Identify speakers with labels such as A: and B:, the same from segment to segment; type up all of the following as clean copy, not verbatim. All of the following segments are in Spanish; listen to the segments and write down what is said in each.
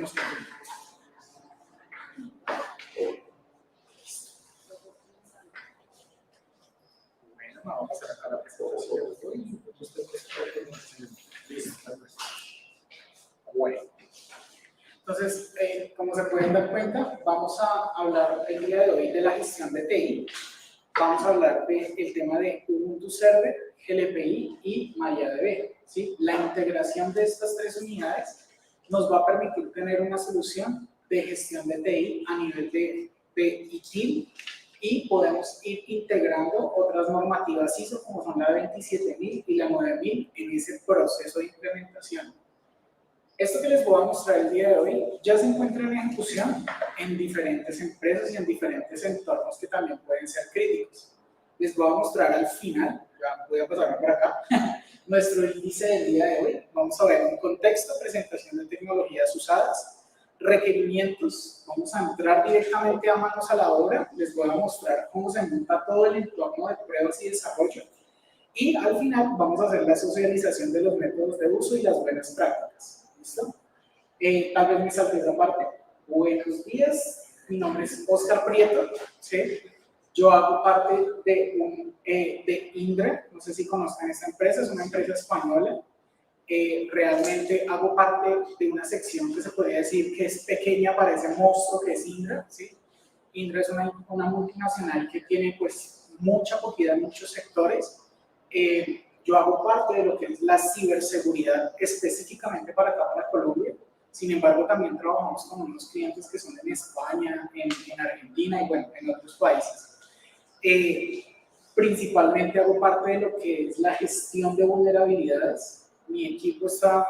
A: nos confirme. Bueno, vamos a hacer acá la presentación. Bueno. Entonces, como se pueden dar cuenta, vamos a hablar el día de hoy de la gestión de TI. Vamos a hablar del tema de Ubuntu Server, GLPI y MariaDB, ¿sí? La integración de estas tres unidades nos va a permitir tener una solución de gestión de TI a nivel de ITIL y podemos ir integrando otras normativas ISO como son la 27000 y la 9000 en ese proceso de implementación. Esto que les voy a mostrar el día de hoy ya se encuentra en ejecución en diferentes empresas y en diferentes entornos que también pueden ser críticos. Les voy a mostrar al final, ya voy a pasarme por acá, nuestro índice del día de hoy. Vamos a ver un contexto, presentación de tecnologías usadas, requerimientos, vamos a entrar directamente a manos a la obra, les voy a mostrar cómo se monta todo el entorno de pruebas y desarrollo. Y al final vamos a hacer la socialización de los métodos de uso y las buenas prácticas. ¿Listo? Tal vez me salte esa parte. Buenos días, mi nombre es Oscar Prieto, ¿sí? Yo hago parte de Indra, no sé si conozcan esta empresa, es una empresa española. Realmente hago parte de una sección que se podría decir que es pequeña para ese monstruo que es Indra, ¿sí? Indra es una multinacional que tiene pues mucha acogida en muchos sectores. Yo hago parte de lo que es la ciberseguridad específicamente para acá, para Colombia. Sin embargo, también trabajamos con unos clientes que son en España, en Argentina y bueno, en otros países. Principalmente hago parte de lo que es la gestión de vulnerabilidades. Mi equipo está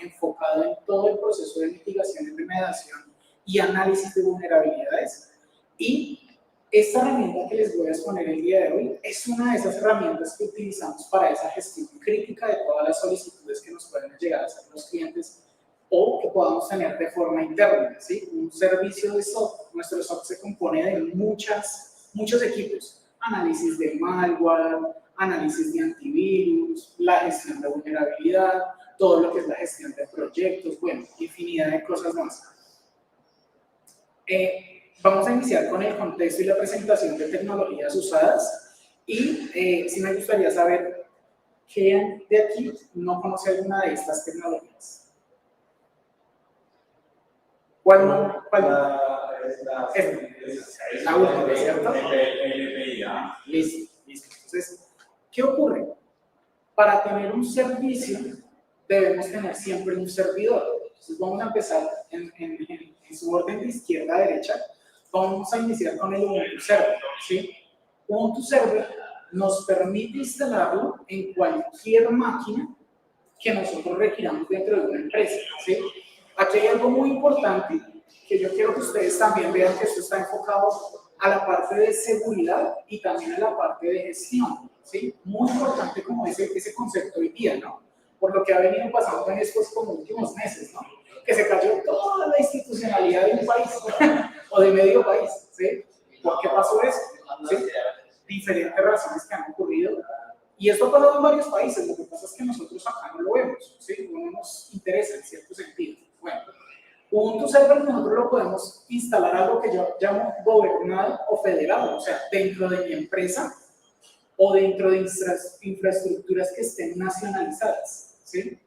A: enfocado en todo el proceso de mitigación y remediación y análisis de vulnerabilidades. Y esta herramienta que les voy a exponer el día de hoy es una de esas herramientas que utilizamos para esa gestión crítica de todas las solicitudes que nos pueden llegar a hacer los clientes o que podamos tener de forma interna, ¿sí? Un servicio de SOC, nuestro SOC se compone de muchos equipos, análisis de malware, análisis de antivirus, la gestión de vulnerabilidad, todo lo que es la gestión de proyectos, bueno, infinidad de cosas más. Vamos a iniciar con el contexto y la presentación de tecnologías usadas y sí me gustaría saber quién de aquí no conoce alguna de estas tecnologías. ¿Cuál no? La última, ¿cierto? Listo. Entonces, ¿qué ocurre? Para tener un servicio debemos tener siempre un servidor. Entonces vamos a empezar en su orden de izquierda a derecha. Vamos a iniciar con el Ubuntu Server, ¿sí? Ubuntu Server nos permite instalarlo en cualquier máquina que nosotros requiramos dentro de una empresa, ¿sí? Aquí hay algo muy importante que yo quiero que ustedes también vean que esto está enfocado a la parte de seguridad y también a la parte de gestión, ¿sí? Muy importante como ese concepto hoy día, ¿no? Por lo que ha venido pasando en estos como últimos meses, ¿no? Que se cayó toda la institucionalidad de un país o de medio país, ¿sí? ¿Por qué pasó eso? ¿Sí? Diferentes razones que han ocurrido y esto ha pasado en varios países, lo que pasa es que nosotros acá no lo vemos, ¿sí? No nos interesa en cierto sentido. Bueno, Ubuntu Server nosotros lo podemos instalar algo que yo llamo gobernado o federado, o sea, dentro de mi empresa o dentro de infraestructuras que estén nacionalizadas, ¿sí?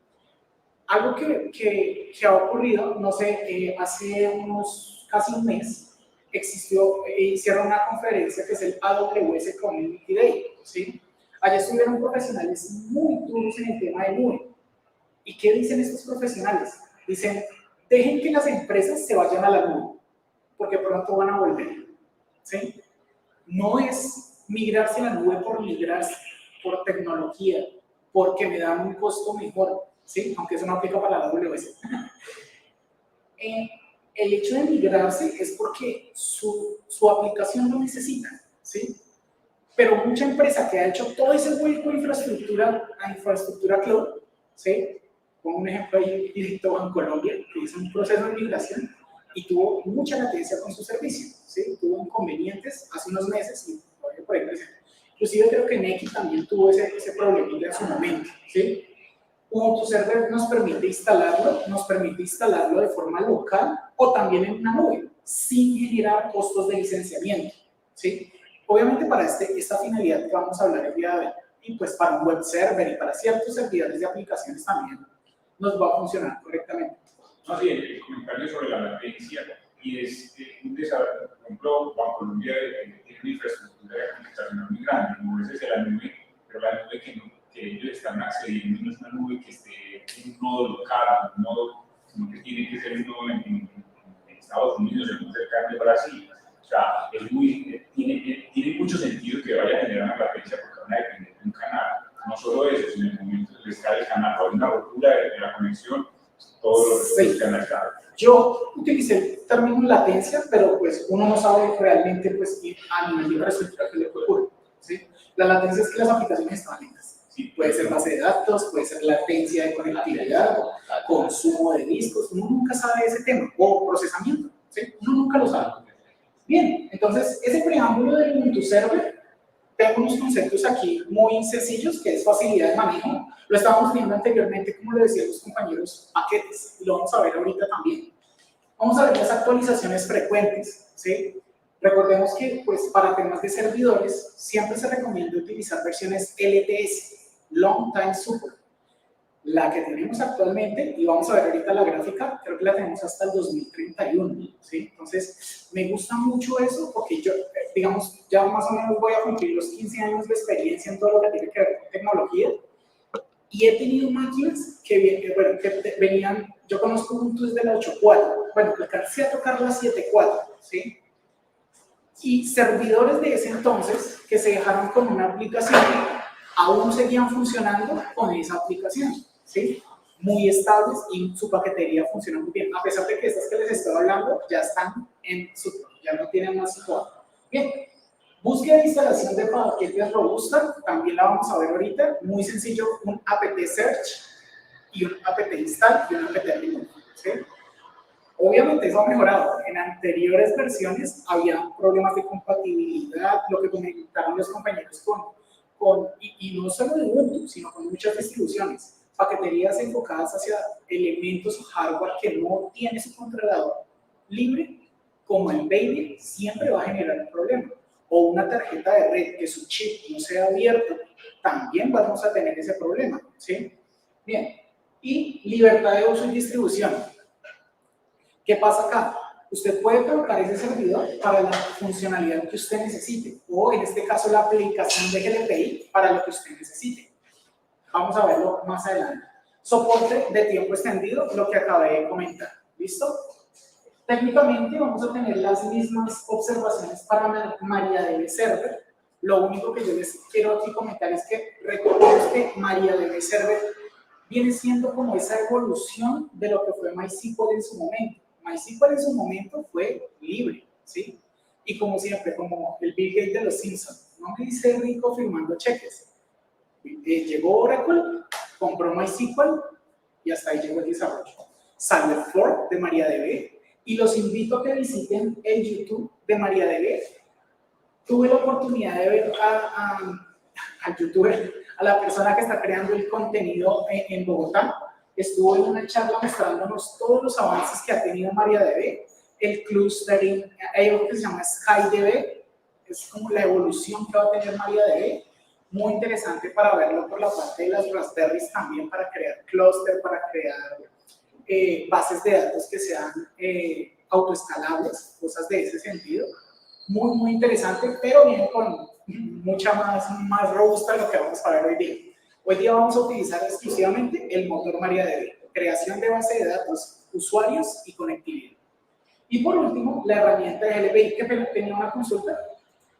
A: Algo que ha ocurrido, no sé, hace casi un mes, hicieron una conferencia que es el AWS Community Day, ¿sí? Allá estuvieron profesionales muy duros en el tema de nube. ¿Y qué dicen estos profesionales? Dicen, dejen que las empresas se vayan a la nube, porque pronto van a volver, ¿sí? No es migrarse a la nube por migrarse, por tecnología, porque me dan un costo mejor, ¿sí? Aunque eso no aplica para la AWS. El hecho de migrarse es porque su aplicación lo necesita, ¿sí? Pero mucha empresa que ha hecho todo ese vuelco a infraestructura cloud, ¿sí? Pongo un ejemplo ahí directo en Colombia, que hizo un proceso de migración y tuvo mucha latencia con su servicio, ¿sí? Tuvo inconvenientes hace unos meses y todavía por ahí presente. Inclusive creo que Nequi también tuvo ese problemilla en su momento, ¿sí? Ubuntu Server nos permite instalarlo de forma local o también en una nube, sin generar costos de licenciamiento, ¿sí? Obviamente para esta finalidad que vamos a hablar el día de hoy, y pues para un web server y para ciertos servidores de aplicaciones también nos va a funcionar correctamente.
B: No, sí, el comentario sobre la latencia y es un desarrollo, por ejemplo, Bancolombia tiene una infraestructura computacional muy grande, moverse hacia la nube, pero la nube que ellos están accediendo no es una nube que esté en un nodo local, un nodo como que tiene que ser un nodo en Estados Unidos, en un cercano de Brasil. O sea, tiene mucho sentido que vaya a generar una latencia porque van a depender de un canal. No solo eso, sino en el momento de estar el canal o hay una rotura de la conexión, todos los canales.
A: Yo utilicé el término latencia, pero pues uno no sabe realmente pues, a nivel de infraestructura qué le ocurre, ¿sí? La latencia es que las aplicaciones están lentas. Sí, puede ser base de datos, puede ser latencia de conectividad, consumo de discos, uno nunca sabe ese tema, o procesamiento, ¿sí? Uno nunca lo sabe. Bien, entonces ese preámbulo del Ubuntu Server, tengo unos conceptos aquí muy sencillos, que es facilidad de manejo. Lo estábamos viendo anteriormente, como le decían los compañeros, paquetes, y lo vamos a ver ahorita también. Vamos a ver las actualizaciones frecuentes, ¿sí? Recordemos que pues, para temas de servidores siempre se recomienda utilizar versiones LTS, Long Time Support. La que tenemos actualmente, y vamos a ver ahorita la gráfica, creo que la tenemos hasta el 2031, ¿sí? Entonces, me gusta mucho eso porque yo, digamos, ya más o menos voy a cumplir los 15 años de experiencia en todo lo que tiene que ver con tecnología y he tenido máquinas que venían, yo conozco Ubuntu desde la 8.4, bueno, alcancé a tocar la 7.4, ¿sí? Y servidores de ese entonces que se dejaron con una aplicación aún seguían funcionando con esa aplicación, ¿sí? Muy estables y su paquetería funciona muy bien, a pesar de que estas que les estoy hablando ya están ya no tienen más soporte. Bien, búsqueda de instalación de paquetes robusta, también la vamos a ver ahorita, muy sencillo, un apt search y un apt install y un apt remove, ¿sí? Obviamente eso ha mejorado. En anteriores versiones había problemas de compatibilidad, lo que comentaron los compañeros y no solo de Ubuntu, sino con muchas distribuciones. Paqueterías enfocadas hacia elementos o hardware que no tiene su controlador libre, como el Baby, siempre va a generar un problema. O una tarjeta de red que su chip no sea abierto, también vamos a tener ese problema, ¿sí? Bien, y libertad de uso y distribución. ¿Qué pasa acá? Usted puede colocar ese servidor para la funcionalidad que usted necesite, o en este caso la aplicación de GLPI para lo que usted necesite. Vamos a verlo más adelante. Soporte de tiempo extendido, lo que acabé de comentar. ¿Listo? Técnicamente vamos a tener las mismas observaciones para MariaDB Server. Lo único que yo les quiero aquí comentar es que recordemos que MariaDB Server viene siendo como esa evolución de lo que fue MySQL en su momento. MySQL en su momento fue libre, ¿sí? Y como siempre, como el Bill Gates de los Simpsons, no me hice rico firmando cheques. Llegó Oracle, compró MySQL y hasta ahí llegó el desarrollo. Salió el fork de MariaDB y los invito a que visiten el YouTube de MariaDB. Tuve la oportunidad de ver al youtuber, a la persona que está creando el contenido en Bogotá. Estuvo en una charla mostrándonos todos los avances que ha tenido MariaDB, el clustering, hay algo que se llama SkyDB, es como la evolución que va a tener MariaDB, muy interesante para verlo por la parte de las Raspberries también, para crear clúster, para crear bases de datos que sean autoescalables, cosas de ese sentido. Muy, muy interesante, pero viene con mucha más robusta lo que vamos a ver hoy día. Hoy día vamos a utilizar exclusivamente el motor MariaDB, creación de base de datos, usuarios y conectividad. Y por último, la herramienta de GLPI, que tenía una consulta.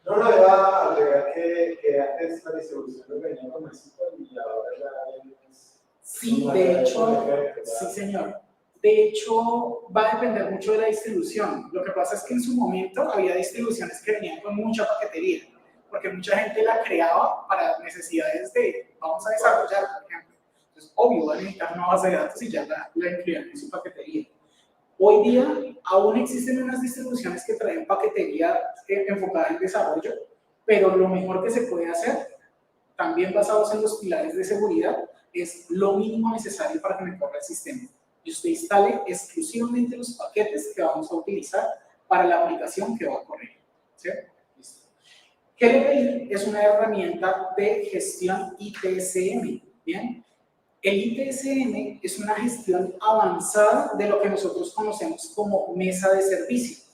C: No, iba a agregar que antes la distribución venía con MySQL y ahora ya es...
A: Sí, de hecho, sí señor. De hecho, va a depender mucho de la distribución. Lo que pasa es que en su momento había distribuciones que venían con mucha paquetería, porque mucha gente la creaba para necesidades de, vamos a desarrollar, por ejemplo. Entonces, obvio, va a necesitar una base de datos y ya la incluían en su paquetería. Hoy día, aún existen unas distribuciones que traen paquetería enfocada en desarrollo, pero lo mejor que se puede hacer, también basados en los pilares de seguridad, es lo mínimo necesario para que me corra el sistema. Y usted instale exclusivamente los paquetes que vamos a utilizar para la aplicación que va a correr. ¿Sí? Listo. GLPI es una herramienta de gestión ITSM. ¿Bien? El ITSM es una gestión avanzada de lo que nosotros conocemos como mesa de servicio.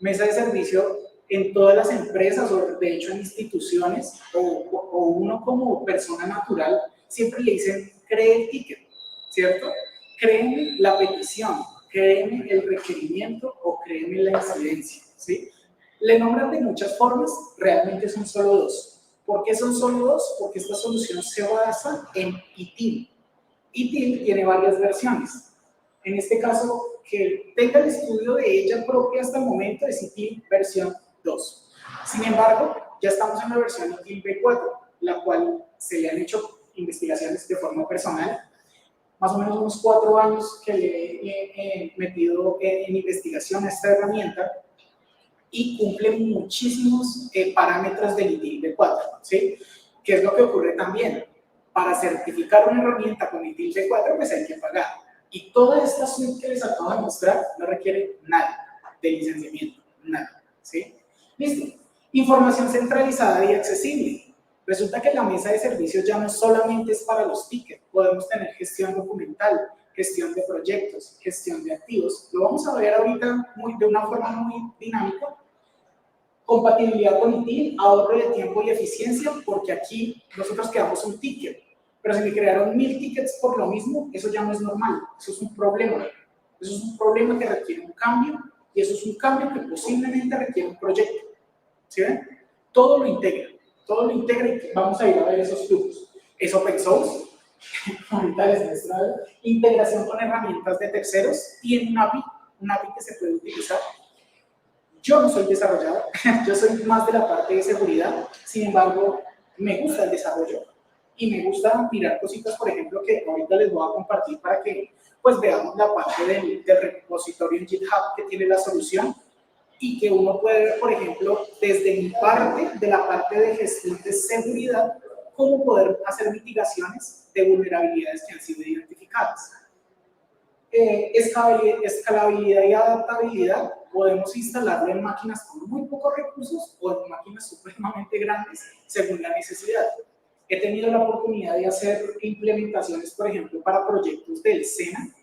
A: Mesa de servicio en todas las empresas o de hecho en instituciones o uno como persona natural siempre le dicen cree el ticket, ¿cierto? Créeme la petición, créeme el requerimiento o créeme la incidencia, ¿sí? Le nombran de muchas formas, realmente son solo dos. ¿Por qué son solo dos? Porque esta solución se basa en ITIL. ITIL tiene varias versiones. En este caso, que tenga el estudio de ella propia hasta el momento es ITIL versión 2. Sin embargo, ya estamos en la versión ITIL V4, la cual se le han hecho investigaciones de forma personal. Más o menos unos 4 años que le he metido en investigación a esta herramienta y cumple muchísimos parámetros del ITIL V4, ¿sí? ¿Qué es lo que ocurre también? Para certificar una herramienta con ITIL V4, pues hay que pagar. Y toda esta suite que les acabo de mostrar no requiere nada de licenciamiento, nada, ¿sí? Listo. Información centralizada y accesible. Resulta que la mesa de servicios ya no solamente es para los tickets, podemos tener gestión documental, gestión de proyectos, gestión de activos. Lo vamos a ver ahorita de una forma muy dinámica. Compatibilidad con ITIL, ahorro de tiempo y eficiencia, porque aquí nosotros creamos un ticket, pero si me crearon 1000 tickets por lo mismo, eso ya no es normal, eso es un problema. Eso es un problema que requiere un cambio, y eso es un cambio que posiblemente requiere un proyecto. ¿Sí ven? Todo lo integra y vamos a ir a ver esos flujos. Es open source, ahorita les muestro, integración con herramientas de terceros, tiene un API que se puede utilizar. Yo no soy desarrollador, yo soy más de la parte de seguridad, sin embargo, me gusta el desarrollo y me gusta mirar cositas, por ejemplo, que ahorita les voy a compartir para que pues veamos la parte del repositorio en GitHub que tiene la solución y que uno puede ver, por ejemplo, desde mi parte, de la parte de gestión de seguridad, cómo poder hacer mitigaciones de vulnerabilidades que han sido identificadas. Escalabilidad y adaptabilidad, podemos instalarlo en máquinas con muy pocos recursos o en máquinas supremamente grandes según la necesidad. He tenido la oportunidad de hacer implementaciones, por ejemplo, para proyectos del SENA,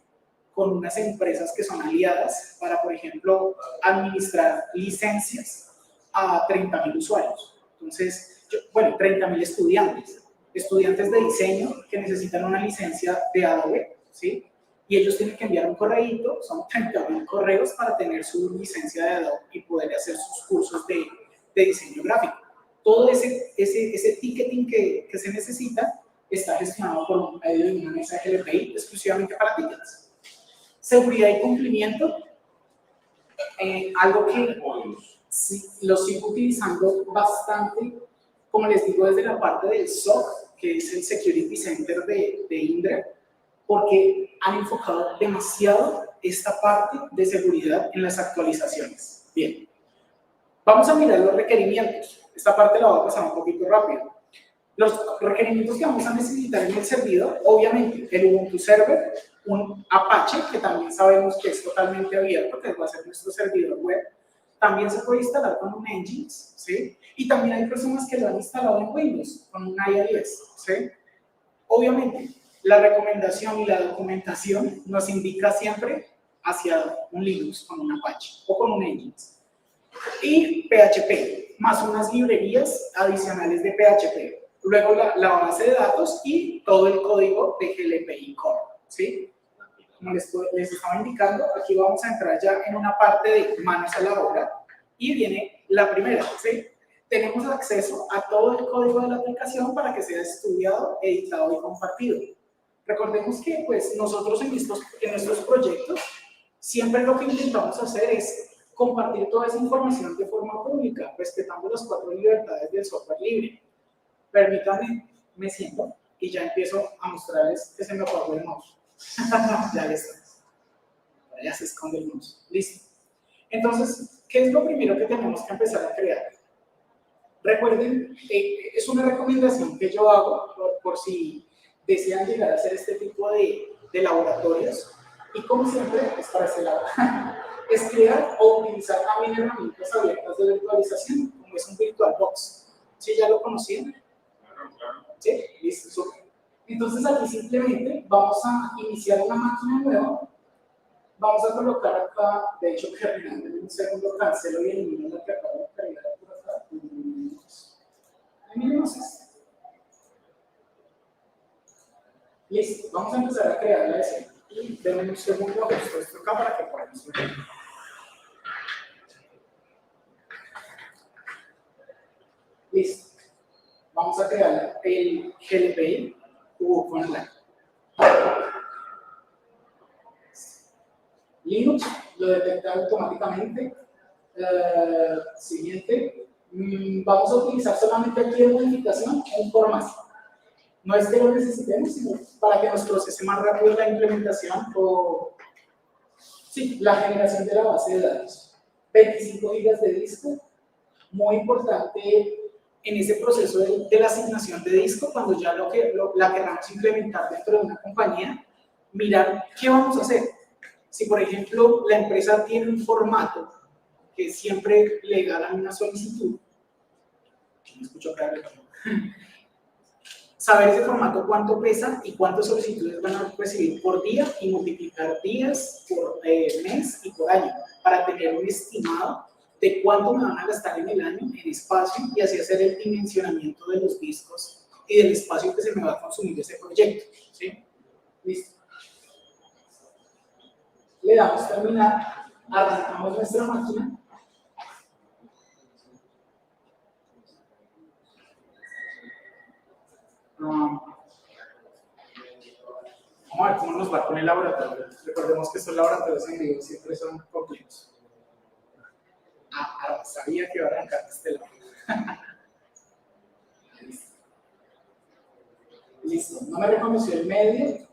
A: con unas empresas que son aliadas para, por ejemplo, administrar licencias a 30.000 usuarios. Entonces, 30.000 estudiantes de diseño que necesitan una licencia de Adobe, ¿sí? Y ellos tienen que enviar un correíto, son 30.000 correos para tener su licencia de Adobe y poder hacer sus cursos de diseño gráfico. Todo ese ticketing que se necesita está gestionado por medio de una mesa de GLPI exclusivamente para tickets. Seguridad y cumplimiento, algo que sí, lo sigo utilizando bastante, como les digo, desde la parte del SOC, que es el Security Center de Indra, porque han enfocado demasiado esta parte de seguridad en las actualizaciones. Bien, vamos a mirar los requerimientos. Esta parte la voy a pasar un poquito rápido. Los requerimientos que vamos a necesitar en el servidor, obviamente, el Ubuntu Server, un Apache, que también sabemos que es totalmente abierto, que va a ser nuestro servidor web. También se puede instalar con un Nginx, ¿sí? Y también hay personas que lo han instalado en Windows, con un IIS, ¿sí? Obviamente, la recomendación y la documentación nos indica siempre hacia un Linux con un Apache o con un Nginx. Y PHP, más unas librerías adicionales de PHP. Luego la base de datos y todo el código de GLPI Core, ¿sí? Como les estaba indicando, aquí vamos a entrar ya en una parte de manos a la obra y viene la primera, ¿sí? Tenemos acceso a todo el código de la aplicación para que sea estudiado, editado y compartido. Recordemos que pues, nosotros en nuestros proyectos siempre lo que intentamos hacer es compartir toda esa información de forma pública, respetando las 4 libertades del software libre. Permítanme, me siento y ya empiezo a mostrarles que se me apagó el mouse. Ya está. Ya se esconde el mouse. Listo. Entonces, ¿qué es lo primero que tenemos que empezar a crear? Recuerden, es una recomendación que yo hago por si desean llegar a hacer este tipo de laboratorios. Y como siempre, es para este lado, es crear o utilizar también herramientas abiertas de virtualización, como es un VirtualBox. ¿Sí? ¿Ya lo conocían?
B: Claro.
A: ¿Sí? Listo, súper. Entonces aquí simplemente vamos a iniciar una máquina nueva. Vamos a colocar acá, de hecho, Fernando, en un segundo cancelo y elimino la que acabo de cargar por acá. Eliminemos esto. Listo, vamos a empezar a crear la escena. Y denme un segundo ajusto esto acá para que podamos ver. Listo. Vamos a crear el GLPI online. Linux lo detecta automáticamente. Siguiente. Vamos a utilizar solamente aquí en modificación un formato. No es que lo necesitemos, sino para que nos procese más rápido la implementación o sí, la generación de la base de datos. 25 GB de disco, muy importante en ese proceso de la asignación de disco, cuando ya la queramos implementar dentro de una compañía, mirar qué vamos a hacer. Si, por ejemplo, la empresa tiene un formato que siempre le ganan una solicitud, ¿me escucho acá? Saber ese formato cuánto pesa y cuántas solicitudes van a recibir por día y multiplicar días por mes y por año para tener un estimado de cuánto me van a gastar en el año en espacio y así hacer el dimensionamiento de los discos y del espacio que se me va a consumir ese proyecto. ¿Sí? Listo. Le damos terminar, arrancamos nuestra máquina. Vamos a ver cómo nos va con el laboratorio. Recordemos que estos laboratorios en vivo siempre son completos. Sabía que iba a arrancar de este lado. Listo. No me reconoció el medio.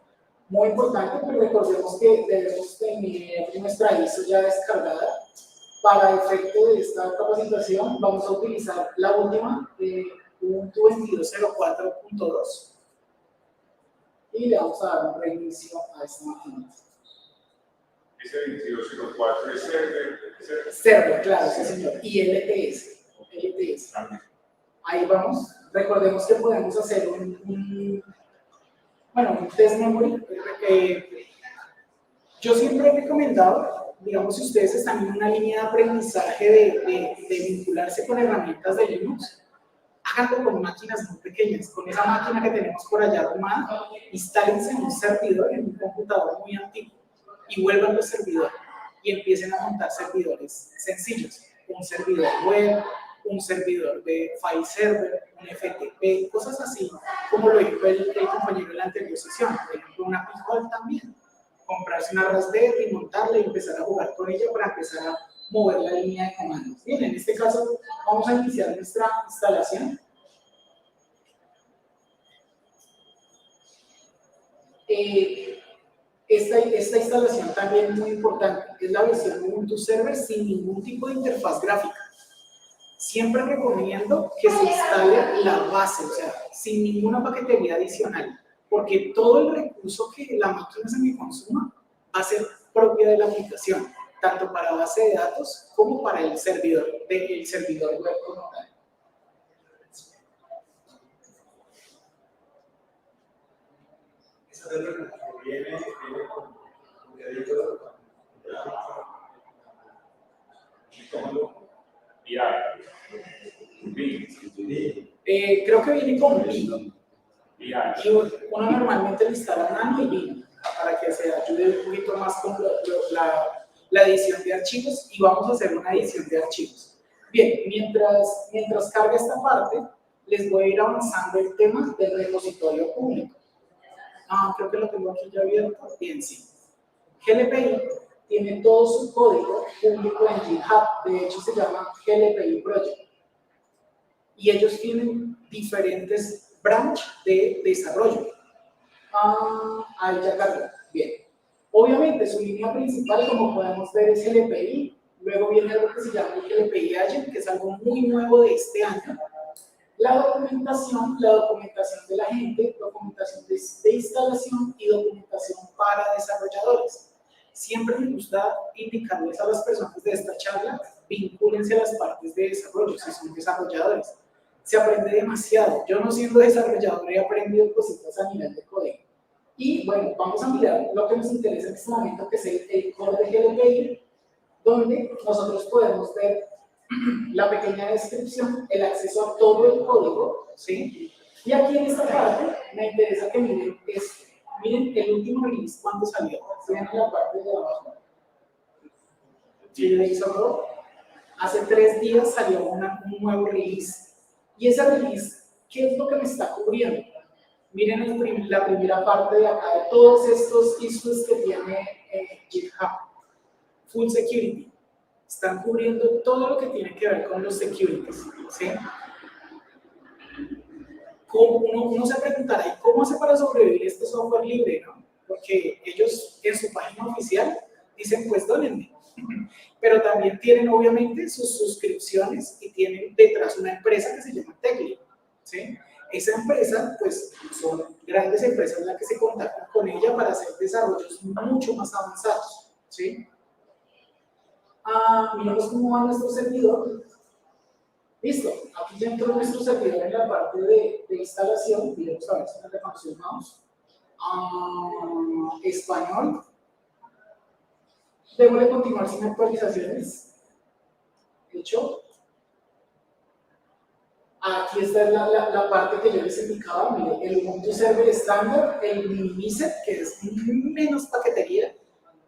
A: Muy importante, pero recordemos que debemos tener nuestra ISO ya descargada. Para efecto de esta capacitación, vamos a utilizar la última de Ubuntu 22.04.2 y le vamos a dar un reinicio a esta máquina.
B: Ese 2204 es server.
A: Server, claro, sí señor. Y LTS. LTS. Ahí vamos. Recordemos que podemos hacer un test memory. Yo siempre he recomendado, digamos, si ustedes están en una línea de aprendizaje de vincularse con herramientas de Linux, háganlo con máquinas muy pequeñas. Con esa máquina que tenemos por allá armada, instálense en un servidor, en un computador muy antiguo, y vuelvan los servidores y empiecen a montar servidores sencillos. Un servidor web, un servidor de file server, un FTP, cosas así, como lo dijo el compañero en la anterior sesión. Por ejemplo, una Pi-hole también. Comprarse una Raspberry, montarla y empezar a jugar con ella para empezar a mover la línea de comandos. Bien, en este caso vamos a iniciar nuestra instalación. Esta instalación también es muy importante, es la versión de Ubuntu Server sin ningún tipo de interfaz gráfica. Siempre recomiendo que se instale la base, o sea, sin ninguna paquetería adicional, porque todo el recurso que la máquina se me consuma va a ser propia de la aplicación, tanto para base de datos como para el servidor web como tal.
C: Esa server viene con editor.
A: Creo que viene con BIM. Y uno normalmente le instala Nano y BIM para que se ayude un poquito más con la edición de archivos, y vamos a hacer una edición de archivos. Bien, mientras carga esta parte, les voy a ir avanzando el tema del repositorio público. Creo que lo tengo aquí ya abierto. Bien, sí. GLPI tiene todo su código público en GitHub, de hecho se llama GLPI Project. Y ellos tienen diferentes branches de desarrollo. Ahí ya cargó. Bien. Obviamente su línea principal, como podemos ver, es GLPI. Luego viene algo que se llama GLPI Agent, que es algo muy nuevo de este año. La documentación de la gente, documentación de instalación y documentación para desarrolladores. Siempre me gusta indicarles a las personas de esta charla, vincúlense a las partes de desarrollo, si son desarrolladores. Se aprende demasiado. Yo no siendo desarrollador he aprendido cositas a nivel de código. Y bueno, vamos a mirar lo que nos interesa en este momento, que es el core de GDPR, donde nosotros podemos ver la pequeña descripción, el acceso a todo el código, ¿sí? Y aquí en esta parte me interesa que miren esto. Miren el último release, ¿cuándo salió? Miren en la parte de abajo. Hace 3 días salió un nuevo release. Y ese release, ¿qué es lo que me está cubriendo? Miren la primera parte de acá de todos estos issues que tiene GitHub. Full Security. Están cubriendo todo lo que tiene que ver con los securities, ¿sí? Uno se preguntará, ¿y cómo hace para sobrevivir este software libre, no? Porque ellos en su página oficial dicen, pues dónenme. Pero también tienen obviamente sus suscripciones y tienen detrás una empresa que se llama Techly, ¿sí? Esa empresa, pues, son grandes empresas las que se contactan con ella para hacer desarrollos mucho más avanzados, ¿sí? Miramos cómo va nuestro servidor. Listo, aquí ya entró nuestro servidor en la parte de instalación. Miremos a ver si nos reconoce el mouse. Español. Debo de continuar sin actualizaciones. Hecho. Aquí está la parte que yo les indicaba. Mire, el Ubuntu Server estándar, el Minimizer, que es menos paquetería.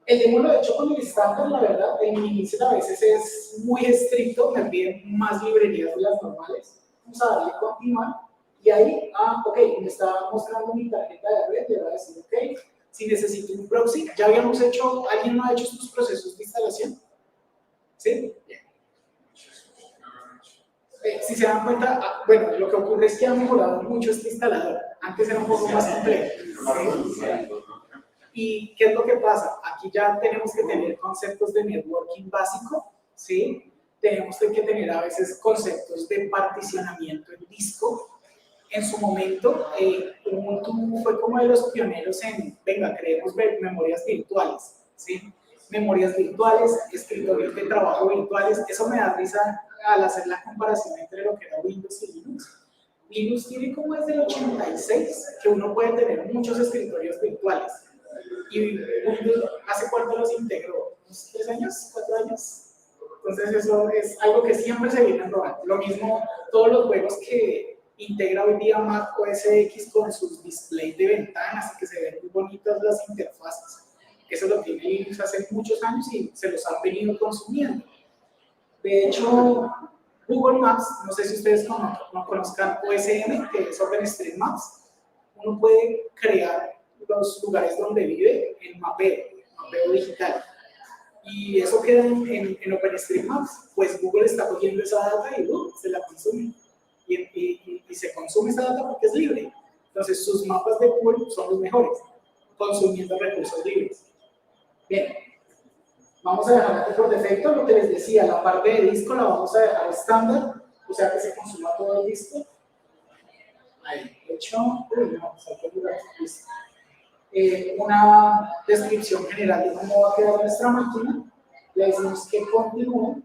A: El demo lo he hecho con el estándar, la verdad. El Minimizer a veces es muy estricto, me piden más librerías de las normales. Vamos a darle continuar. Y ahí, ok, me está mostrando mi tarjeta de red, le voy a decir, ok, si necesito un proxy, ya habíamos hecho, ¿alguien no ha hecho sus procesos de instalación? ¿Sí? Bien. Si se dan cuenta, bueno, lo que ocurre es que ha mejorado mucho este instalador. Antes era un poco más complejo. ¿Sí? ¿Y qué es lo que pasa? Aquí ya tenemos que tener conceptos de networking básico, ¿sí? Tenemos que tener a veces conceptos de particionamiento en disco. En su momento, Ubuntu fue como de los pioneros en, venga, creemos memorias virtuales, ¿sí? Memorias virtuales, escritorios de trabajo virtuales. Eso me da risa al hacer la comparación entre lo que era Windows y Linux. Linux tiene como desde el 86 que uno puede tener muchos escritorios virtuales. Y Windows, ¿hace cuánto los integró? ¿Unos 3 años? ¿4 años? Entonces eso es algo que siempre se viene robando. Lo mismo, todos los juegos que integra hoy día Mac OS X con sus displays de ventanas, que se ven muy bonitas las interfaces. Eso lo tiene Linux hace muchos años y se los han venido consumiendo. De hecho, Google Maps, no sé si ustedes no conozcan OSM, que es OpenStreetMaps, uno puede crear los lugares donde vive en mapeo digital. Y eso queda en OpenStreetMaps, pues Google está cogiendo esa data y se la consume. Y se consume esa data porque es libre. Entonces sus mapas de Google son los mejores, consumiendo recursos libres. Bien, vamos a dejar aquí por defecto lo que les decía, la parte de disco la vamos a dejar estándar, o sea que se consuma todo el disco. Ahí, hecho, una descripción general de cómo va a quedar nuestra máquina. Le decimos que continúe.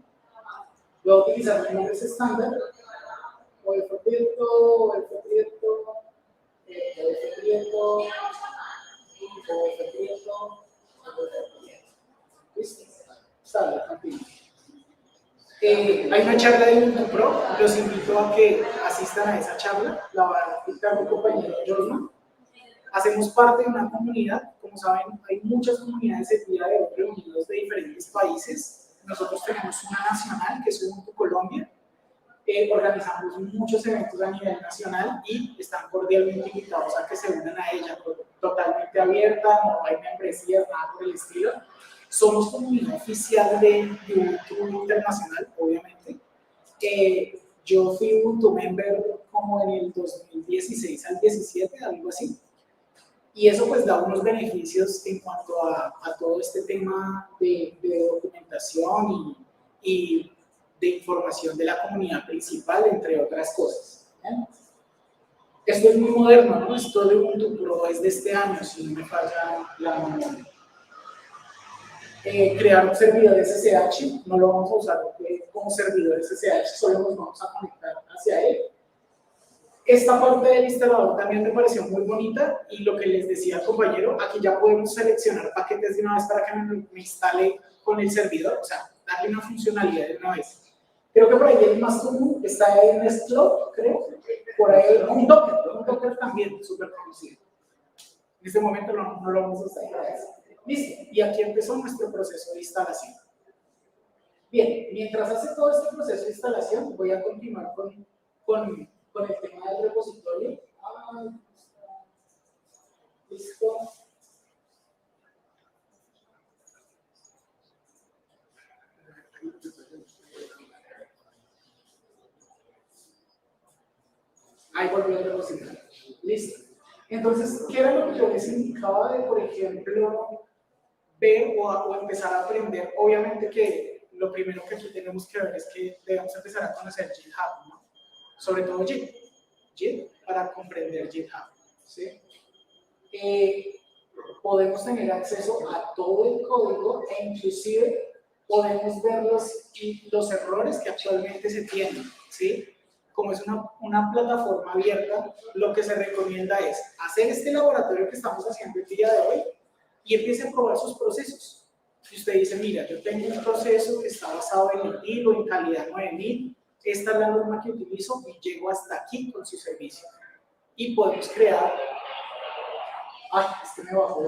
A: Voy a utilizar los nombres estándar. OF Prieto, ¿listo? Sale, continúa. Hay una charla de Ubuntu Pro, los invito a que asistan a esa charla, la va a dictar mi compañero Jordan. Hacemos parte de una comunidad, como saben, hay muchas comunidades el día de hoy reunidas de diferentes países. Nosotros tenemos una nacional, que es Ubuntu Colombia. Organizamos muchos eventos a nivel nacional y están cordialmente invitados a que se unan a ella, totalmente abierta, no hay membresías, nada por el estilo. Somos comunidad oficial de Ubuntu Internacional, obviamente. Yo fui Ubuntu member como en el 2016 al 17, algo así. Y eso pues da unos beneficios en cuanto a todo este tema de documentación y de información de la comunidad principal, entre otras cosas. ¿bien? Esto es muy moderno, ¿no? Esto de Ubuntu Pro es de este año, si no me falla la memoria. Crear un servidor SSH, no lo vamos a usar como servidor SSH, solo nos vamos a conectar hacia él. Esta parte del instalador también me pareció muy bonita y lo que les decía al compañero, aquí ya podemos seleccionar paquetes de una vez para que me instale con el servidor, o sea, darle una funcionalidad de una vez. Creo que por ahí el más común está en Nextcloud, creo, por ahí un Docker también súper conocido. En este momento no lo vamos a usar. Listo, y aquí empezó nuestro proceso de instalación. Bien, mientras hace todo este proceso de instalación, voy a continuar con el tema del repositorio. Listo. Ahí volvió el repositorio. Listo. Entonces, ¿qué era lo que yo les indicaba de, por ejemplo, ver o empezar a aprender? Obviamente que lo primero que aquí tenemos que ver es que debemos empezar a conocer GitHub, ¿no? Sobre todo Git para comprender GitHub, ¿sí? Podemos tener acceso a todo el código e inclusive podemos ver los errores que actualmente se tienen, ¿sí? Como es una plataforma abierta, lo que se recomienda es hacer este laboratorio que estamos haciendo el día de hoy y empiece a probar sus procesos. Si usted dice, mira, yo tengo un proceso que está basado en ITIL o en calidad 9000, esta es la norma que utilizo y llego hasta aquí con su servicio. Y podemos crear... ¡Ay, es que me bajó!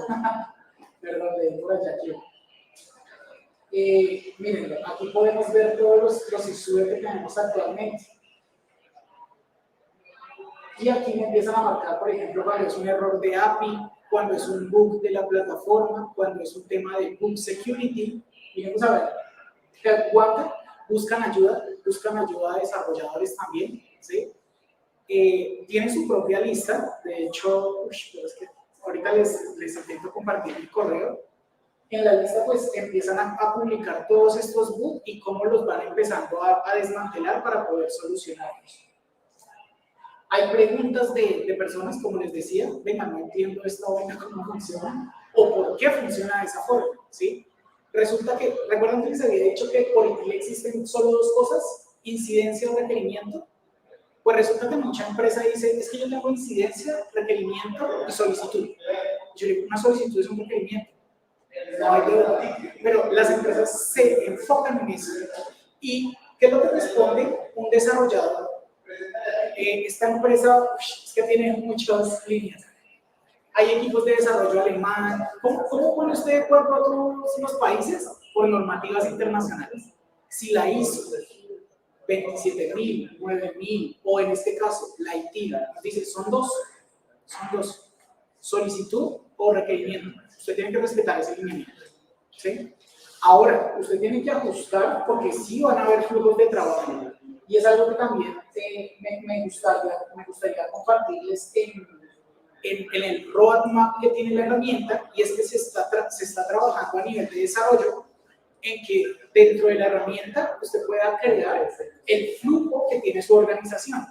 A: Perdón, le di por allá aquí. Miren, aquí podemos ver todos los issues que tenemos actualmente. Y aquí me empiezan a marcar, por ejemplo, cuando es un error de API, cuando es un bug de la plataforma, cuando es un tema de bug security. Y vamos a ver, Helpwanted buscan ayuda a desarrolladores también, ¿sí? Tienen su propia lista, de hecho, pero es que ahorita les intento compartir mi correo. En la lista pues empiezan a publicar todos estos bugs y cómo los van empezando a desmantelar para poder solucionarlos. Hay preguntas de personas, como les decía, venga, no entiendo esta vaina cómo funciona o por qué funciona de esa forma, ¿sí? Resulta que, ¿recuerdan que les había dicho que por ITIL existen solo dos cosas? Incidencia o requerimiento. Pues resulta que mucha empresa dice, es que yo tengo incidencia, requerimiento y solicitud. Yo digo, una solicitud es un requerimiento. No hay duda. Pero las empresas se enfocan en eso. ¿Y qué es lo que responde un desarrollador? Esta empresa es que tiene muchas líneas. Hay equipos de desarrollo alemán. ¿Cómo pone usted de acuerdo a todos los países? Por normativas internacionales. Si la ISO 27.000, 9.000 o en este caso la ITIL nos dice son dos, solicitud o requerimiento. Usted tiene que respetar ese lineamiento, ¿sí? Ahora, usted tiene que ajustar porque sí van a haber flujos de trabajo y es algo que también me gustaría compartirles en el roadmap que tiene la herramienta, y es que se está trabajando a nivel de desarrollo en que dentro de la herramienta usted pueda crear el flujo que tiene su organización.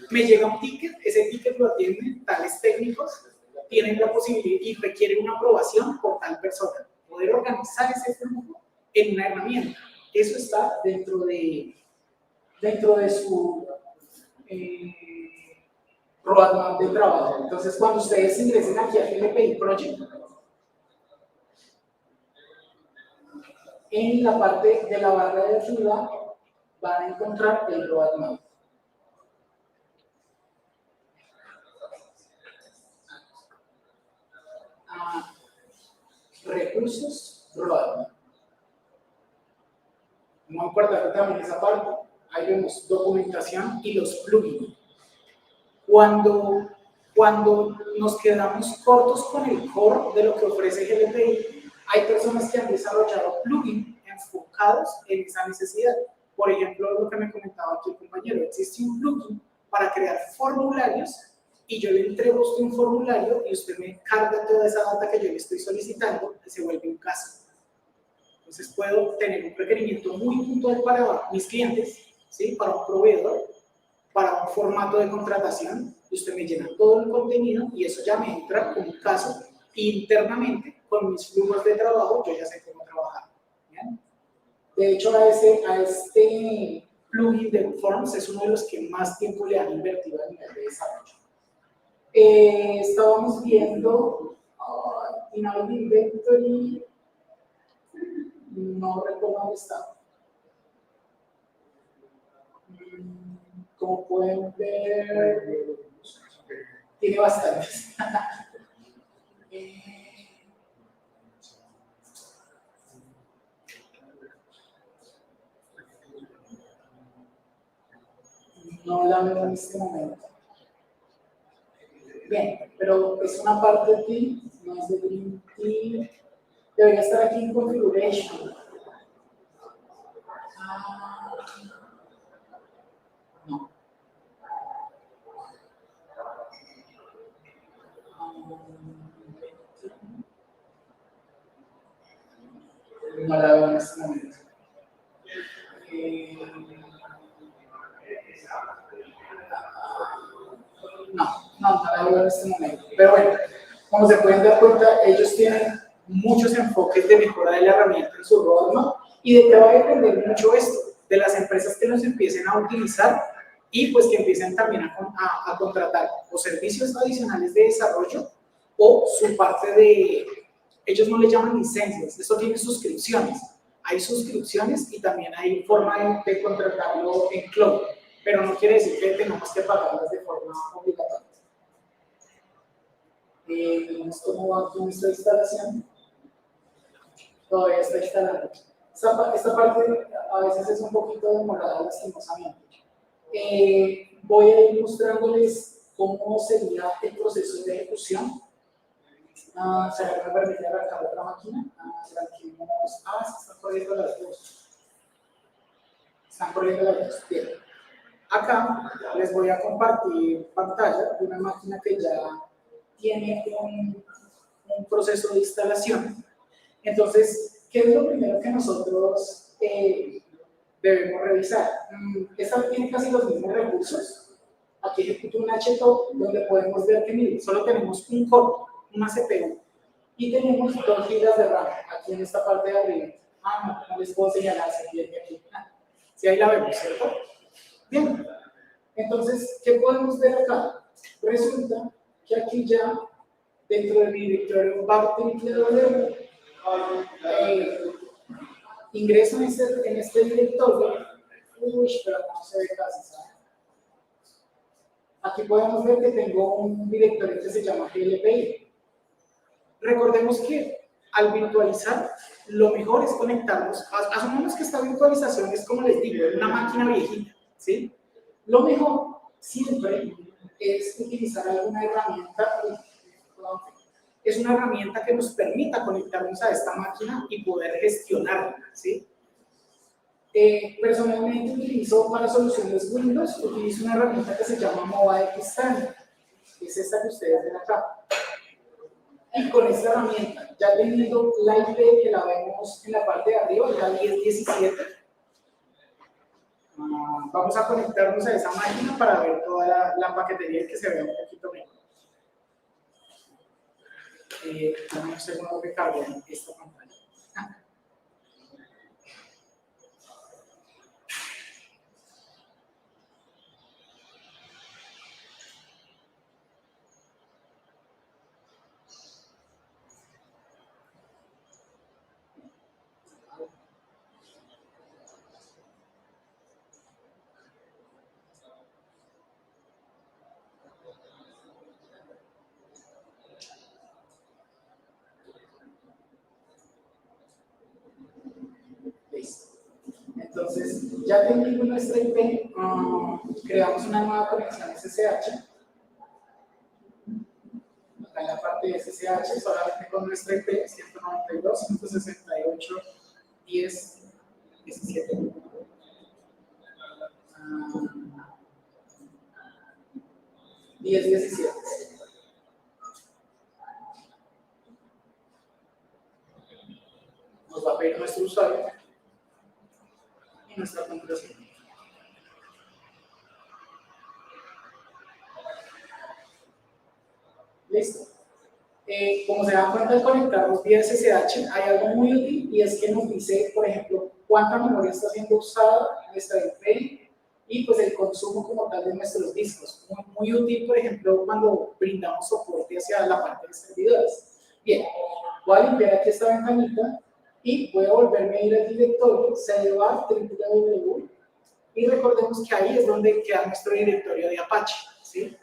A: Me llega un ticket, ese ticket lo atienden tales técnicos, tienen la posibilidad y requieren una aprobación por tal persona. Poder organizar ese flujo en una herramienta. Eso está dentro de su roadmap de trabajo. Entonces, cuando ustedes ingresen aquí a GLPI Project, en la parte de la barra de ayuda van a encontrar el roadmap. Recursos, roadmap. No importa también esa parte. Ahí vemos documentación y los plugins. Cuando nos quedamos cortos con el core de lo que ofrece GLPI, hay personas que han desarrollado plugins enfocados en esa necesidad. Por ejemplo, lo que me comentaba aquí el compañero, existe un plugin para crear formularios y yo le entrego a usted un formulario y usted me carga toda esa data que yo le estoy solicitando y se vuelve un caso. Entonces puedo tener un requerimiento muy puntual para mis clientes, ¿sí? Para un proveedor, para un formato de contratación, y usted me llena todo el contenido y eso ya me entra como un caso internamente con mis flujos de trabajo, yo ya sé cómo trabajar. ¿Bien? De hecho, a este plugin de Forms es uno de los que más tiempo le han invertido a nivel de desarrollo. Estábamos viendo Inaudible Inventory, no recuerdo dónde está. Como pueden ver, tiene bastantes. No la veo en este momento. Bien, pero es una parte de ti, no es de Green Team. Debería estar aquí en Configuration. No. No la veo en este momento. No la veo en este momento. Pero bueno, como se pueden dar cuenta, ellos tienen muchos enfoques de mejora de la herramienta en su roadmap y de qué va a depender mucho esto, de las empresas que los empiecen a utilizar y pues que empiecen también a contratar o servicios adicionales de desarrollo o su parte de, ellos no le llaman licencias, esto tiene suscripciones. Hay suscripciones y también hay forma de contratarlo en cloud, pero no quiere decir que tengamos que pagarlas de forma obligatoria. ¿Cómo va con esta instalación? Todavía está instalando. Esta parte a veces es un poquito demorada, lastimosamente. Voy a ir mostrándoles cómo sería el proceso de ejecución. ¿Se me permite arrancar otra máquina? Se están corriendo las dos. Están corriendo las dos. Bien. Acá les voy a compartir pantalla de una máquina que ya tiene un proceso de instalación. Entonces, ¿qué es lo primero que nosotros debemos revisar? Esta tiene casi los mismos recursos. Aquí ejecuto un HTOP donde podemos ver que miren, solo tenemos un core, una CPU, y tenemos 2 GB de RAM aquí en esta parte de arriba. No les puedo señalar, se pierde aquí. Sí, ahí la vemos, ¿cierto? Bien, entonces, ¿qué podemos ver acá? Resulta que aquí ya, dentro de mi directorio BACTW, ingreso en este directorio. Pero no se ve casi, ¿sabes? Aquí podemos ver que tengo un directorio que se llama GLPI. Recordemos que al virtualizar, lo mejor es conectarnos. Asumimos que esta virtualización es, como les digo, una máquina viejita, ¿sí? Lo mejor siempre es utilizar alguna herramienta. Es una herramienta que nos permita conectarnos a esta máquina y poder gestionarla, ¿sí? Personalmente utilizo para soluciones Windows, utilizo una herramienta que se llama Mobile Standard, es esta que ustedes ven acá. Y con esta herramienta, ya teniendo la IP que la vemos en la parte de arriba, la 1017, vamos a conectarnos a esa máquina para ver toda la paquetería y que se vea un poquito mejor. Dame un segundo que cargue esta pantalla. Entonces, ya teniendo nuestra IP, creamos una nueva conexión SSH. Acá en la parte de SSH, solamente con nuestra IP 192.168.10.17. Nos va a pedir nuestro usuario y nuestra contraseña. ¿Listo? Como se dan cuenta al conectarlos vía SSH, hay algo muy útil y es que nos dice, por ejemplo, cuánta memoria está siendo usada en nuestra IPv y pues el consumo como tal de nuestros discos. Muy útil, por ejemplo, cuando brindamos soporte hacia la parte de servidores. Bien, voy a limpiar aquí esta ventanita y voy a volverme a ir al directorio cdbar www y recordemos que ahí es donde queda nuestro directorio de Apache, ¿sí?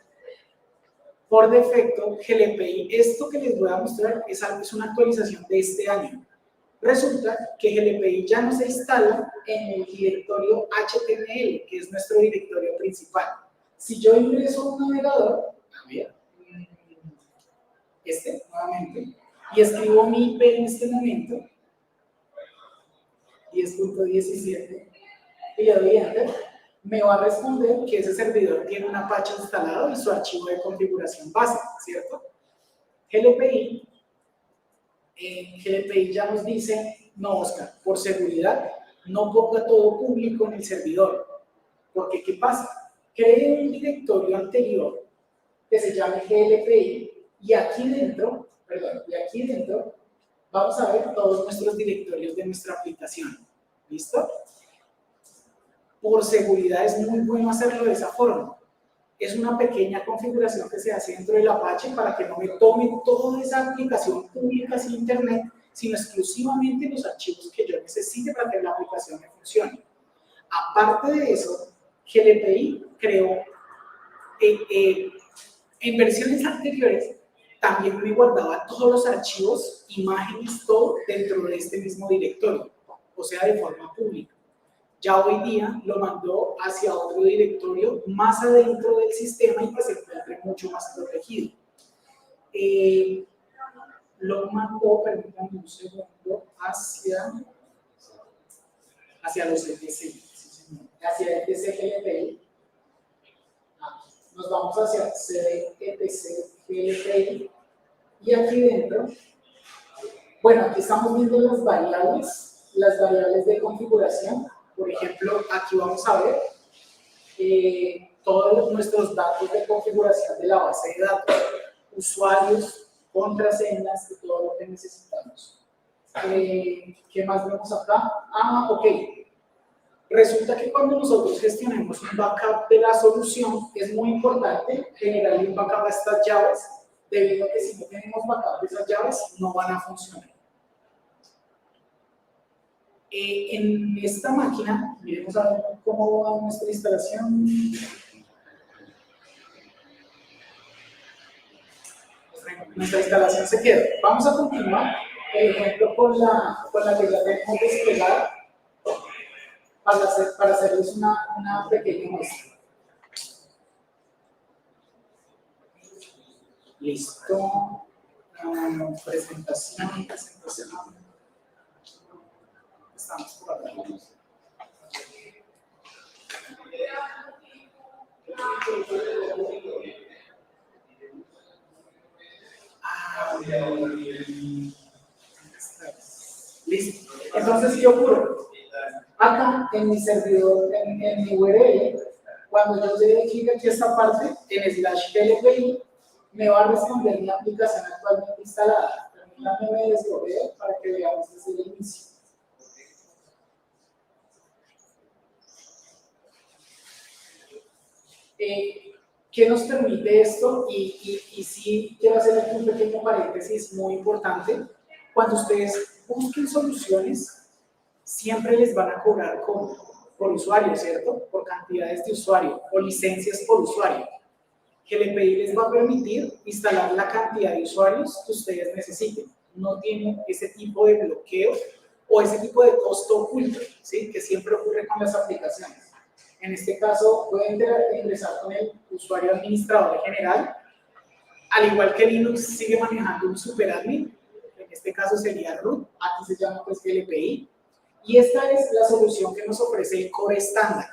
A: Por defecto, GLPI, esto que les voy a mostrar es una actualización de este año. Resulta que GLPI ya no se instala en el directorio HTML, que es nuestro directorio principal. Si yo ingreso a un navegador, a ver, nuevamente, y escribo mi IP en este momento, 10.17, y le doy Enter, me va a responder que ese servidor tiene un Apache instalado y su archivo de configuración base, ¿cierto? GLPI ya nos dice, no, Oscar, por seguridad, no ponga todo público en el servidor. Porque, ¿qué pasa? Cree un directorio anterior que se llame GLPI y aquí dentro vamos a ver todos nuestros directorios de nuestra aplicación. ¿Listo? Por seguridad es muy bueno hacerlo de esa forma. Es una pequeña configuración que se hace dentro del Apache para que no me tome toda esa aplicación pública sin internet, sino exclusivamente los archivos que yo necesite para que la aplicación me funcione. Aparte de eso, GLPI creó en versiones anteriores también me guardaba todos los archivos, imágenes, todo dentro de este mismo directorio, o sea, de forma pública. Ya hoy día lo mandó hacia otro directorio más adentro del sistema y que se encuentre mucho más protegido. Lo mandó, permítanme un segundo, hacia los ETC, sí, hacia ETC GLPI. Nos vamos hacia ETC GLPI y aquí dentro, bueno, aquí estamos viendo las variables de configuración. Por ejemplo, aquí vamos a ver todos nuestros datos de configuración de la base de datos, usuarios, contraseñas y todo lo que necesitamos. ¿Qué más vemos acá? Ok. Resulta que cuando nosotros gestionemos un backup de la solución, es muy importante generarle un backup a estas llaves, debido a que si no tenemos backup de esas llaves, no van a funcionar. En esta máquina, miremos a ver cómo va nuestra instalación. Nuestra instalación se queda. Vamos a continuar, por ejemplo, con la que ya tenemos desplegada para hacerles una pequeña muestra. Listo. Presentación. Estamos por acá. Listo. Entonces, ¿qué ocurre? Acá en mi servidor, en mi URL, cuando yo le dé clic aquí a esta parte, en /GLPI, me va a responder mi aplicación actualmente instalada. Permítanme me desbloqueo para que veamos desde el inicio. ¿Qué nos permite esto? Y sí quiero hacer aquí un pequeño paréntesis muy importante. Cuando ustedes busquen soluciones, siempre les van a cobrar por usuario, ¿cierto? Por cantidades de usuario o licencias por usuario. GLPI les va a permitir instalar la cantidad de usuarios que ustedes necesiten. No tienen ese tipo de bloqueo o ese tipo de costo oculto, ¿sí? Que siempre ocurre con las aplicaciones. En este caso, pueden ingresar con el usuario administrador general. Al igual que Linux sigue manejando un superadmin, en este caso sería root, aquí se llama pues GLPI. Y esta es la solución que nos ofrece el Core estándar.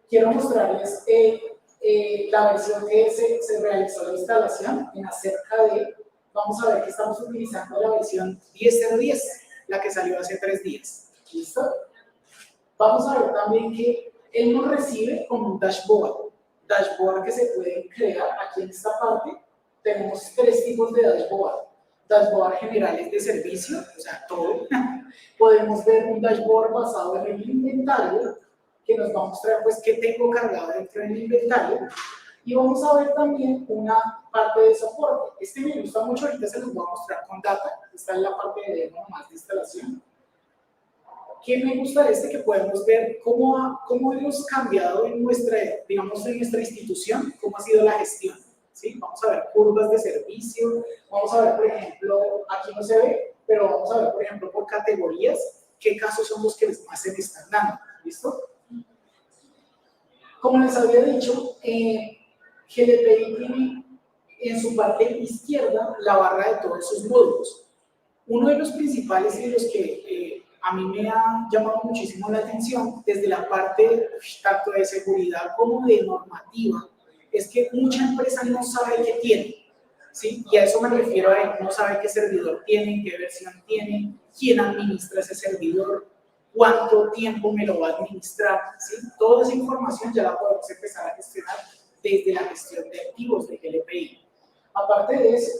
A: Quiero mostrarles la versión que se realizó la instalación en acerca de, vamos a ver que estamos utilizando la versión 10.0.10, la que salió hace 3 días. ¿Listo? Vamos a ver también que él nos recibe como un dashboard que se puede crear aquí en esta parte tenemos 3 tipos de dashboard. Dashboard generales de servicio, o sea, todo. Podemos ver un dashboard basado en el inventario, que nos va a mostrar pues qué tengo cargado dentro del inventario. Y vamos a ver también una parte de soporte. Este me gusta mucho, ahorita se los voy a mostrar con data. Esta es la parte de demo más de instalación. ¿Qué me gusta de este? Que podemos ver cómo hemos cambiado en nuestra, digamos, en nuestra institución, cómo ha sido la gestión. ¿Sí? Vamos a ver curvas de servicio, vamos a ver, por ejemplo, aquí no se ve, pero vamos a ver, por ejemplo, por categorías, qué casos son los que más se me están dando. ¿Listo? Como les había dicho, GDPI tiene en su parte izquierda la barra de todos sus módulos. Uno de los principales y de los que a mí me ha llamado muchísimo la atención, desde la parte tanto de seguridad como de normativa, es que mucha empresa no sabe qué tiene, ¿sí? Y a eso me refiero no sabe qué servidor tiene, qué versión tiene, quién administra ese servidor, cuánto tiempo me lo va a administrar, ¿sí? Toda esa información ya la podemos empezar a gestionar desde la gestión de activos de GLPI. Aparte de eso,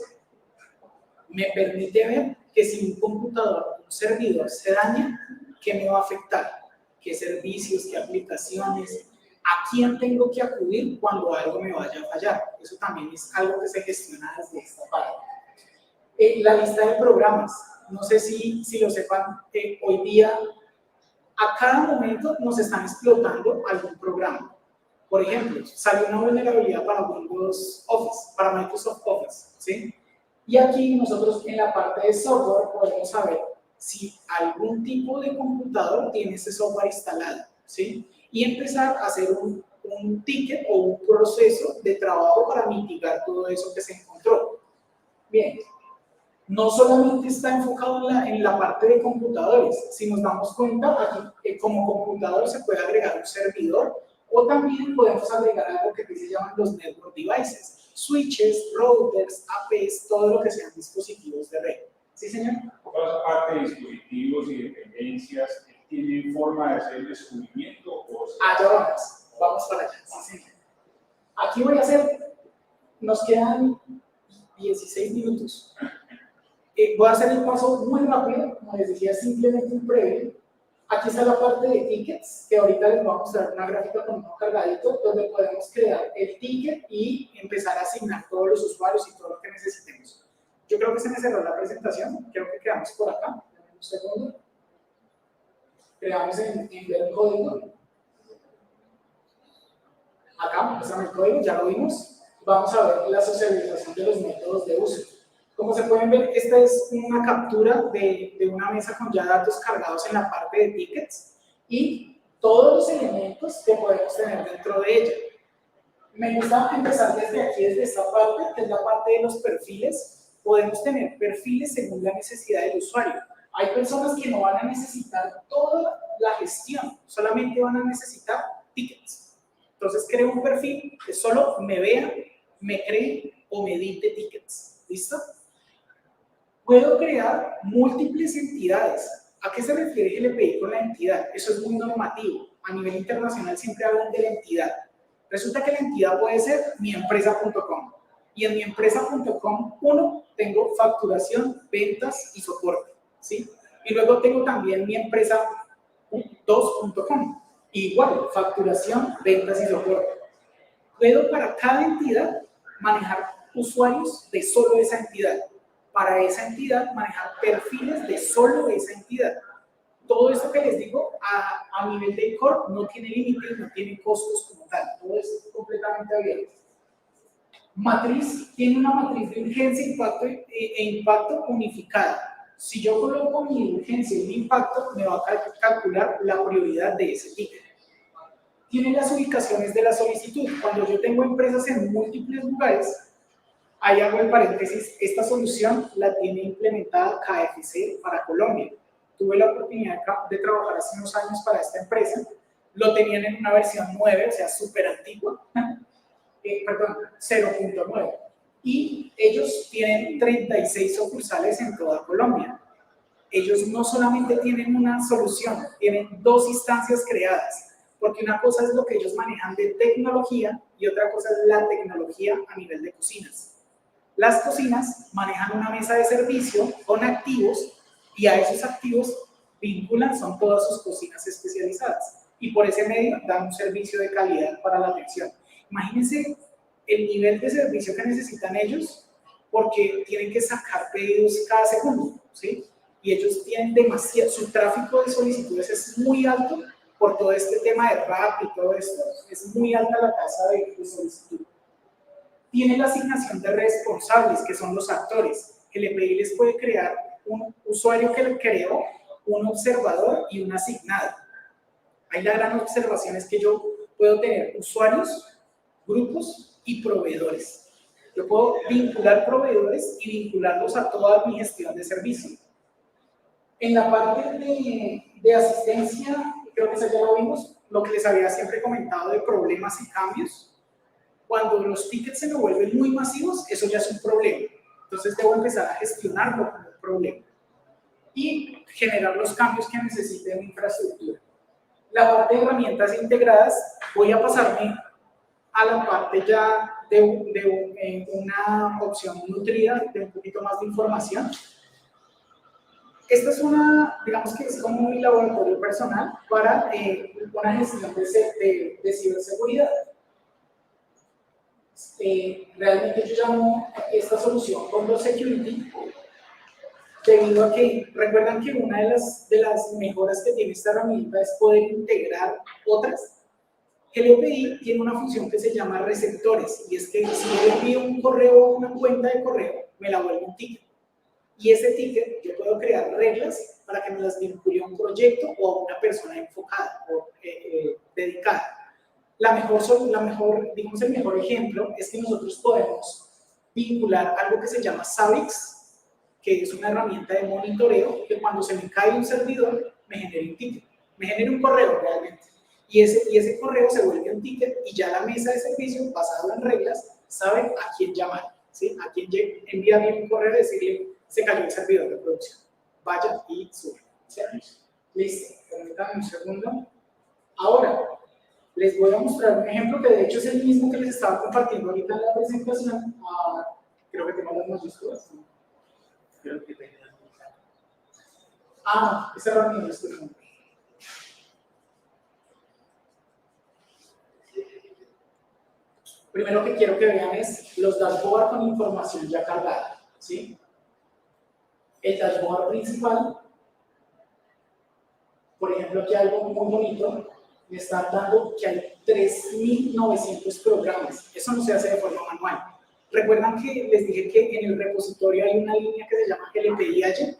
A: me permite ver que si un computador, un servidor se daña, ¿qué me va a afectar? ¿Qué servicios, qué aplicaciones? ¿A quién tengo que acudir cuando algo me vaya a fallar? Eso también es algo que se gestiona desde esta parte. La lista de programas. No sé si lo sepan, hoy día a cada momento nos están explotando algún programa. Por ejemplo, salió una vulnerabilidad para Windows Office, para Microsoft Office, ¿sí? Y aquí nosotros en la parte de software podemos saber si algún tipo de computador tiene ese software instalado, ¿sí? Y empezar a hacer un ticket o un proceso de trabajo para mitigar todo eso que se encontró. Bien, no solamente está enfocado en la parte de computadores. Si nos damos cuenta, aquí como computador se puede agregar un servidor o también podemos agregar algo que se llaman los network devices, switches, routers, APs, todo lo que sean dispositivos de red. ¿Sí, señor?
B: Toda esa parte de dispositivos y dependencias tienen forma de hacer el descubrimiento o
A: Allá vamos para allá. Sí, señor. Aquí voy a hacer, nos quedan 16 minutos. Voy a hacer el paso muy rápido, como les decía, simplemente un previo. Aquí está la parte de tickets, que ahorita les voy a mostrar una gráfica con un cargadito, donde podemos crear el ticket y empezar a asignar todos los usuarios y todo lo que necesitemos. Yo creo que se me cerró la presentación, creo que quedamos por acá. Un segundo. Creamos en ver el código. Acá, empezamos el código, ya lo vimos. Vamos a ver la socialización de los métodos de uso. Como se pueden ver, esta es una captura de una mesa con ya datos cargados en la parte de tickets y todos los elementos que podemos tener dentro de ella. Me gusta empezar desde aquí, desde esta parte, que es la parte de los perfiles. Podemos tener perfiles según la necesidad del usuario. Hay personas que no van a necesitar toda la gestión, solamente van a necesitar tickets. Entonces creo un perfil que solo me vea, me cree o me edite tickets. ¿Listo? Puedo crear múltiples entidades. ¿A qué se refiere GLPI con la entidad? Eso es muy normativo. A nivel internacional siempre hablan de la entidad. Resulta que la entidad puede ser miempresa.com. Y en miempresa.com, tengo facturación, ventas y soporte, ¿sí? Y luego tengo también miempresa2.com. Igual, facturación, ventas y soporte. Puedo para cada entidad manejar usuarios de solo esa entidad. Para esa entidad manejar perfiles de solo esa entidad. Todo esto que les digo a nivel de core no tiene límites, no tiene costos como tal, todo es completamente abierto. Matriz, tiene una matriz de urgencia, impacto e impacto unificada. Si yo coloco mi urgencia y mi impacto, me va a calcular la prioridad de ese ticket. Tiene las ubicaciones de la solicitud. Cuando yo tengo empresas en múltiples lugares, ahí hago el paréntesis, esta solución la tiene implementada KFC para Colombia. Tuve la oportunidad de trabajar hace unos años para esta empresa, lo tenían en una versión 9, o sea, súper antigua, perdón, 0.9. Y ellos tienen 36 sucursales en toda Colombia. Ellos no solamente tienen una solución, tienen 2 instancias creadas, porque una cosa es lo que ellos manejan de tecnología y otra cosa es la tecnología a nivel de cocinas. Las cocinas manejan una mesa de servicio con activos y a esos activos vinculan, son todas sus cocinas especializadas y por ese medio dan un servicio de calidad para la atención. Imagínense el nivel de servicio que necesitan ellos porque tienen que sacar pedidos cada segundo, ¿sí? Y ellos tienen demasiado, su tráfico de solicitudes es muy alto por todo este tema de rap y todo esto, es muy alta la tasa de solicitud. Tiene la asignación de responsables, que son los actores. El EPI les puede crear un usuario que lo creó, un observador y un asignado. Ahí la gran observación es que yo puedo tener usuarios, grupos y proveedores. Yo puedo vincular proveedores y vincularlos a toda mi gestión de servicio. En la parte de asistencia, creo que eso ya lo vimos, lo que les había siempre comentado de problemas y cambios. Cuando los tickets se me vuelven muy masivos, eso ya es un problema. Entonces debo empezar a gestionarlo como un problema y generar los cambios que necesite en mi infraestructura. La parte de herramientas integradas, voy a pasarme a la parte ya de una opción nutrida, de un poquito más de información. Esta es una, digamos que es como un laboratorio personal para una gestión de ciberseguridad. Realmente yo llamo esta solución Condor Security debido a que, recuerdan que una de las mejoras que tiene esta herramienta es poder integrar otras. El EPI tiene una función que se llama receptores y es que si yo envío un correo a una cuenta de correo, me la vuelve un ticket. Y ese ticket yo puedo crear reglas para que me las vincule a un proyecto o a una persona enfocada o dedicada. Digamos, el mejor ejemplo es que nosotros podemos vincular algo que se llama Zabbix, que es una herramienta de monitoreo que cuando se me cae un servidor me genera un ticket, me genera un correo realmente. Y ese correo se vuelve un ticket y ya la mesa de servicio, basado en reglas, sabe a quién llamar, ¿sí? A quién enviarle un correo y decirle, se cayó el servidor de producción. Vaya y sube. ¿Sí? Listo, permítanme un segundo. Ahora, les voy a mostrar un ejemplo que de hecho es el mismo que les estaba compartiendo ahorita en la presentación. Creo que tengo las mayúsculas. Creo que tengo las mayúsculas. Esa era mi mayúscula. Primero que quiero que vean es los dashboards con información ya cargada, ¿sí? El dashboard principal, por ejemplo, aquí hay algo muy bonito, me están dando que hay 3.900 programas. Eso no se hace de forma manual. ¿Recuerdan que les dije que en el repositorio hay una línea que se llama LPI Agent?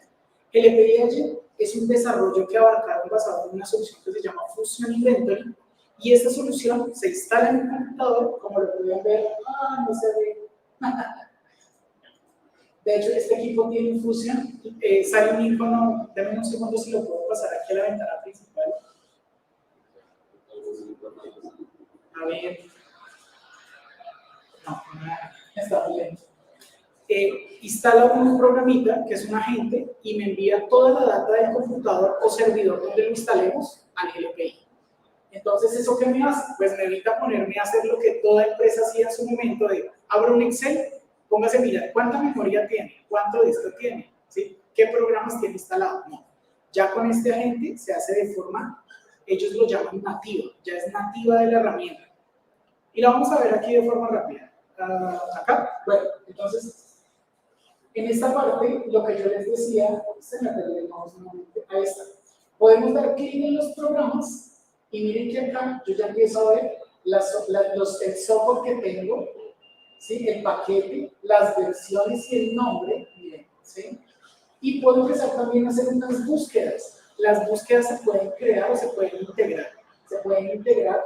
A: LPI Agent es un desarrollo que abarcaron basado en una solución que se llama Fusion Inventory, y esta solución se instala en un computador, como lo pueden ver, no se ve. De hecho, este equipo tiene un Fusion, sale un icono, denme un segundo si lo puedo pasar aquí a la ventana principal. A ver. No, está muy lento. Instala un programita que es un agente y me envía toda la data del computador o servidor donde lo instalemos al LPI. Entonces, ¿eso qué me hace? Pues me evita ponerme a hacer lo que toda empresa hacía en su momento de abro un Excel, póngase a mirar cuánta memoria tiene, cuánto disco tiene, ¿sí? ¿Qué programas tiene instalado? No. Ya con este agente se hace de forma, ellos lo llaman nativa, ya es nativa de la herramienta. Y la vamos a ver aquí de forma rápida. Acá, bueno, entonces, en esta parte, lo que yo les decía, se me perdió el mouse nuevamente, ahí está. Podemos dar clic en los programas y miren que acá yo ya empiezo a ver el software que tengo, ¿sí? El paquete, las versiones y el nombre, miren, ¿sí? Y puedo empezar también a hacer unas búsquedas. Las búsquedas se pueden crear o se pueden integrar. Se pueden integrar,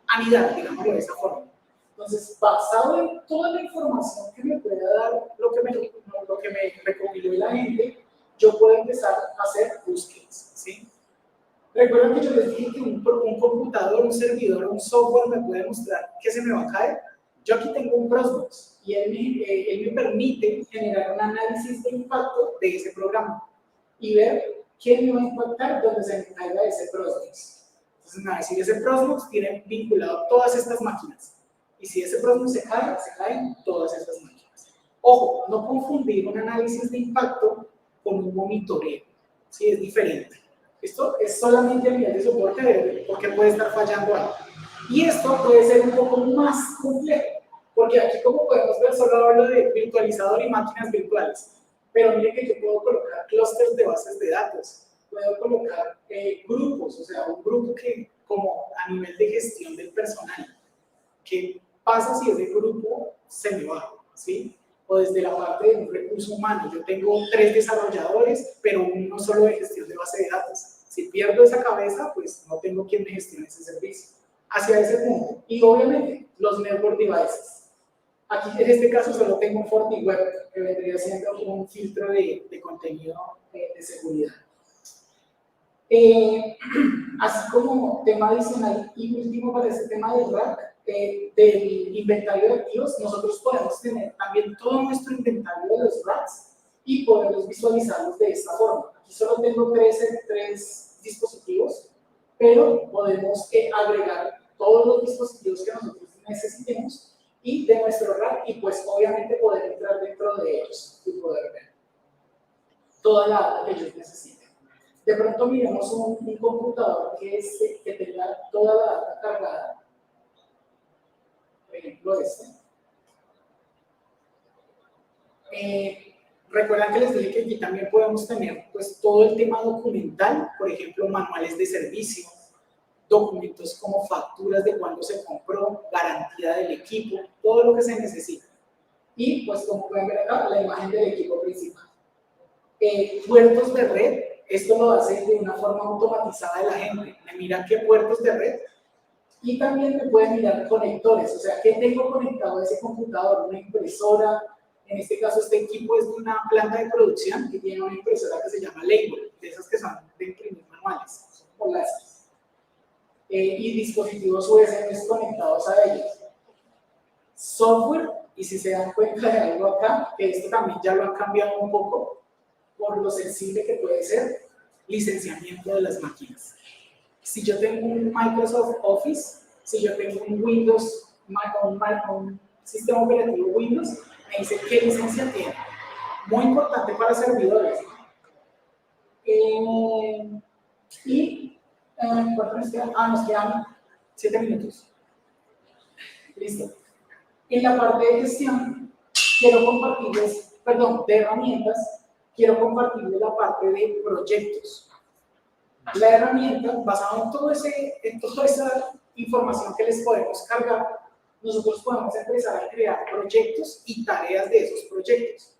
A: anidar, digámoslo de esa forma. Entonces, basado en toda la información que me pueda dar lo que me recopiló la gente, yo puedo empezar a hacer búsquedas, ¿sí? Recuerden que yo les dije que un computador, un servidor, un software me puede mostrar que se me va a caer. Yo aquí tengo un Crossbox y él me permite generar un análisis de impacto de ese programa y ver qué me va a impactar donde se me caiga ese Crossbox. Entonces me va a decir, ese Crossbox tiene vinculado todas estas máquinas. Y si ese Crossbox se cae, se caen todas estas máquinas. Ojo, no confundir un análisis de impacto con un monitoreo, ¿sí? Es diferente. Esto es solamente a nivel de soporte porque puede estar fallando algo. Y esto puede ser un poco más complejo, porque aquí, como podemos ver, solo hablo de virtualizador y máquinas virtuales. Pero mire que yo puedo colocar clústeres de bases de datos, puedo colocar grupos, o sea, un grupo que, como a nivel de gestión del personal, ¿qué pasa si ese grupo se me va? ¿Sí? O desde la parte de un recurso humano, yo tengo 3 desarrolladores, pero uno solo de gestión de base de datos. Si pierdo esa cabeza, pues no tengo quien me gestione ese servicio. Hacia ese punto. Y obviamente, los network devices. Aquí en este caso solo tengo un FortiWeb, que vendría siendo un filtro de contenido de seguridad. Así como tema adicional y último para este tema del rack, del inventario de activos, nosotros podemos tener también todo nuestro inventario de los racks y poderlos visualizarlos de esta forma. Aquí solo tengo tres dispositivos, pero podemos agregar todos los dispositivos que nosotros necesitemos y de nuestro rack, y pues obviamente poder entrar dentro de ellos y poder ver toda la data que ellos necesiten. De pronto miremos un computador que tenga toda la data cargada, por ejemplo recuerdan que les dije que aquí también podemos tener pues todo el tema documental, por ejemplo manuales de servicio, documentos como facturas de cuándo se compró, garantía del equipo, todo lo que se necesita. Y pues como pueden ver acá, la imagen del equipo principal. Puertos de red, esto lo hace de una forma automatizada la gente. Me mira qué puertos de red y también me puede mirar conectores, o sea, qué tengo conectado a ese computador, una impresora. En este caso, este equipo es de una planta de producción que tiene una impresora que se llama Label, de esas que son de imprimir manuales, son como láseres. Y dispositivos USB conectados a ellos. Software, y si se dan cuenta de algo acá, que esto también ya lo han cambiado un poco, por lo sensible que puede ser, licenciamiento de las máquinas. Si yo tengo un Microsoft Office, si yo tengo un Windows, un sistema operativo Windows, me dice qué licencia tiene. Muy importante para servidores. ¿Cuánto nos quedan? Nos quedan 7 minutos. Listo. En la parte de gestión, quiero compartirles, de herramientas, quiero compartirles la parte de proyectos. La herramienta, basada en toda esa información que les podemos cargar, nosotros podemos empezar a crear proyectos y tareas de esos proyectos.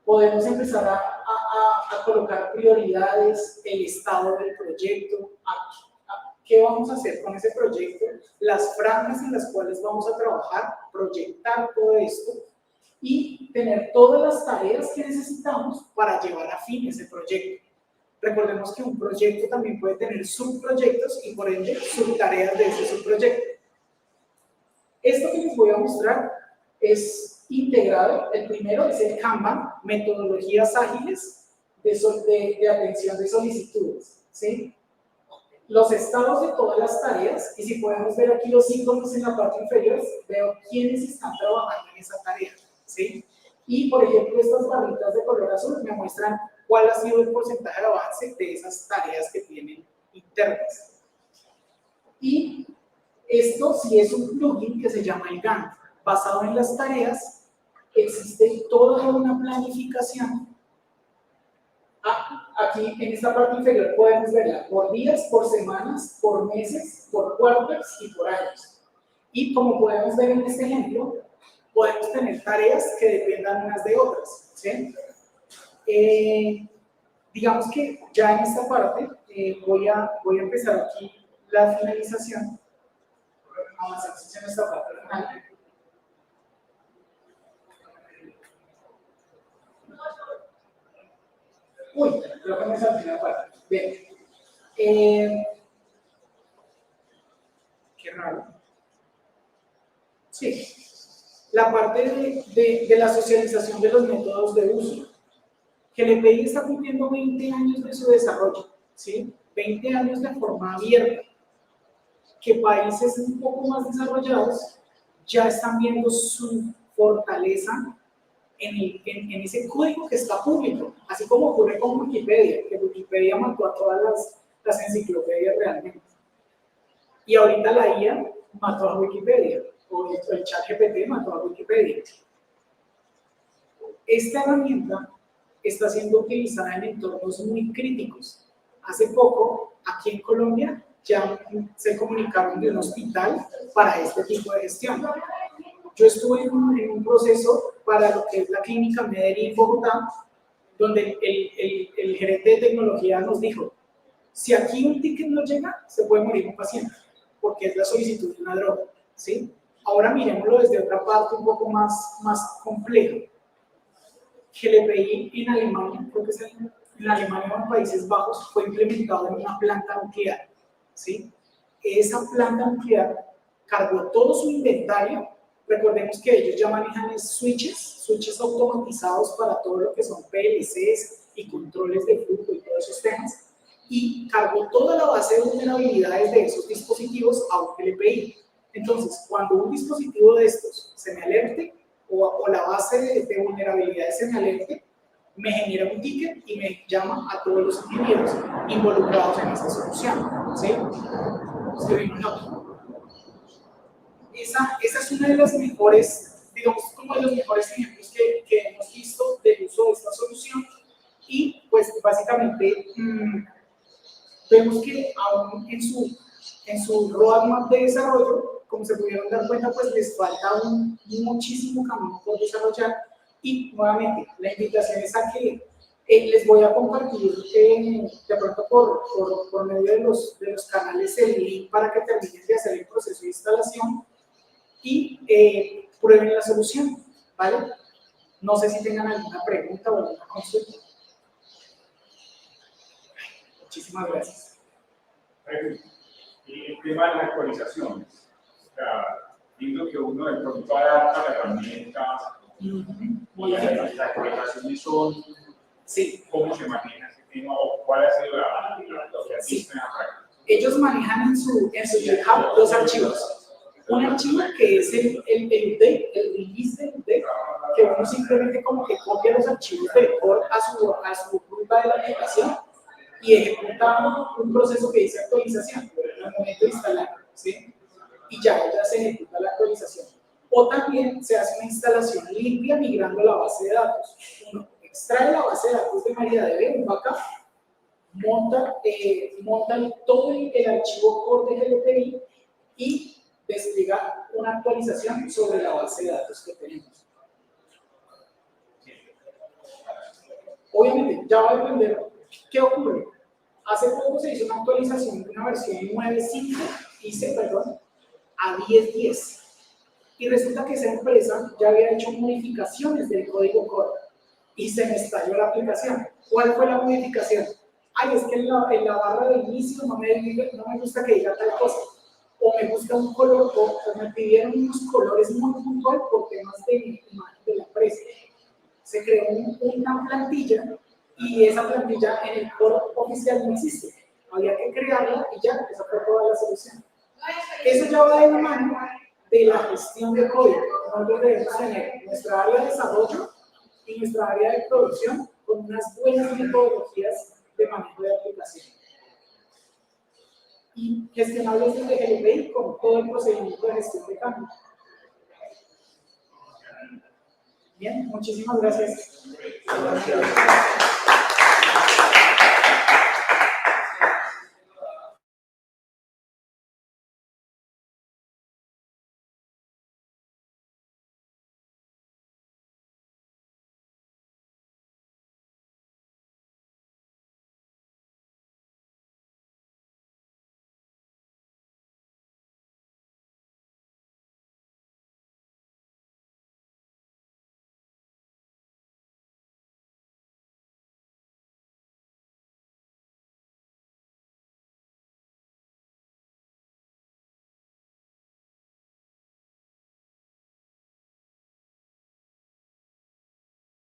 A: Podemos empezar a colocar prioridades, el estado del proyecto, qué vamos a hacer con ese proyecto, las franjas en las cuales vamos a trabajar, proyectar todo esto y tener todas las tareas que necesitamos para llevar a fin ese proyecto. Recordemos que un proyecto también puede tener subproyectos y por ende subtareas de ese subproyecto. Esto que les voy a mostrar es integrado. El primero es el Kanban, metodologías ágiles de atención de solicitudes, ¿sí? Los estados de todas las tareas, y si podemos ver aquí los iconos en la parte inferior, veo quiénes están trabajando en esa tarea, ¿sí? Y por ejemplo, estas barritas de color azul me muestran cuál ha sido el porcentaje de avance de esas tareas que tienen internas. Y esto sí es un plugin que se llama el Gantt. Basado en las tareas, existe toda una planificación. Aquí en esta parte inferior podemos verla por días, por semanas, por meses, por cuartos y por años. Y como podemos ver en este ejemplo, podemos tener tareas que dependan unas de otras, ¿sí? Digamos que ya en esta parte voy a empezar aquí la finalización. Avanzamos en esta parte final. Uy, creo que me salté una parte. Bien. Qué raro. Sí. La parte de la socialización de los métodos de uso. GLPI está cumpliendo 20 años de su desarrollo, ¿sí? 20 años de forma abierta. Que países un poco más desarrollados ya están viendo su fortaleza en ese código que está público, así como ocurre con Wikipedia, que Wikipedia mató a todas las enciclopedias realmente. Y ahorita la IA mató a Wikipedia, o el ChatGPT mató a Wikipedia. Esta herramienta está siendo utilizada en entornos muy críticos. Hace poco, aquí en Colombia, ya se comunicaron de un hospital para este tipo de gestión. Yo estuve en un proceso para lo que es la clínica Medellín en Bogotá, donde el gerente de tecnología nos dijo, si aquí un ticket no llega, se puede morir un paciente, porque es la solicitud de una droga, ¿sí? Ahora miremoslo desde otra parte un poco más compleja. GLPI en Alemania, creo que es en Alemania o en Países Bajos, fue implementado en una planta nuclear, ¿sí? Esa planta nuclear cargó todo su inventario. Recordemos que ellos ya manejan switches automatizados para todo lo que son PLCs y controles de flujo y todos esos temas, y cargó toda la base de vulnerabilidades de esos dispositivos a un GLPI. Entonces, cuando un dispositivo de estos se me alerte, o la base de vulnerabilidades se me alerte, me genera un ticket y me llama a todos los ingenieros involucrados en esta solución, ¿sí? Esa es una de las mejores, digamos, como de los mejores ejemplos que hemos visto del uso de esta solución. Y pues básicamente vemos que aún en su roadmap de desarrollo, como se pudieron dar cuenta, pues les falta muchísimo camino por desarrollar. Y nuevamente, la invitación es a que les voy a compartir de pronto por medio de los canales el link para que terminen de hacer el proceso de instalación y prueben la solución, ¿vale? No sé si tengan alguna pregunta o alguna consulta. Muchísimas gracias.
B: El tema de las actualizaciones. O sea, viendo que uno de pronto adapta la herramienta y las actualizaciones son,
A: sí.
B: ¿Cómo se maneja ese tema o cuál ha sido lo que has visto en la práctica?
A: Ellos manejan en su GitHub dos archivos. Un archivo que es el update, el release del update, que uno simplemente como que copia los archivos del core a su ruta de la aplicación y ejecuta un proceso que dice actualización al momento de instalar, ¿sí? Y ya se ejecuta la actualización. O también se hace una instalación limpia migrando la base de datos. Uno extrae la base de datos de MariaDB, un backup, monta todo el archivo core de GLPI y despliega una actualización sobre la base de datos que tenemos. Obviamente, ya va a depender qué ocurre. Hace poco se hizo una actualización de una versión 9.5, a 10.10. Y resulta que esa empresa ya había hecho modificaciones del código core y se me estalló la aplicación. ¿Cuál fue la modificación? Ay, es que en la barra de inicio no me gusta que diga tal cosa. O me gusta un color, o me pidieron unos colores muy puntuales por temas de imagen de la empresa. Se creó una plantilla y esa plantilla en el core oficial no existe. Había que crearla y ya, esa fue toda la solución. Eso ya va de la mano de la gestión de código. Nosotros debemos tener nuestra área de desarrollo y nuestra área de producción con unas buenas metodologías de manejo de aplicación. Y gestionables desde GLPI con todo el procedimiento de gestión de cambio. Bien, muchísimas gracias.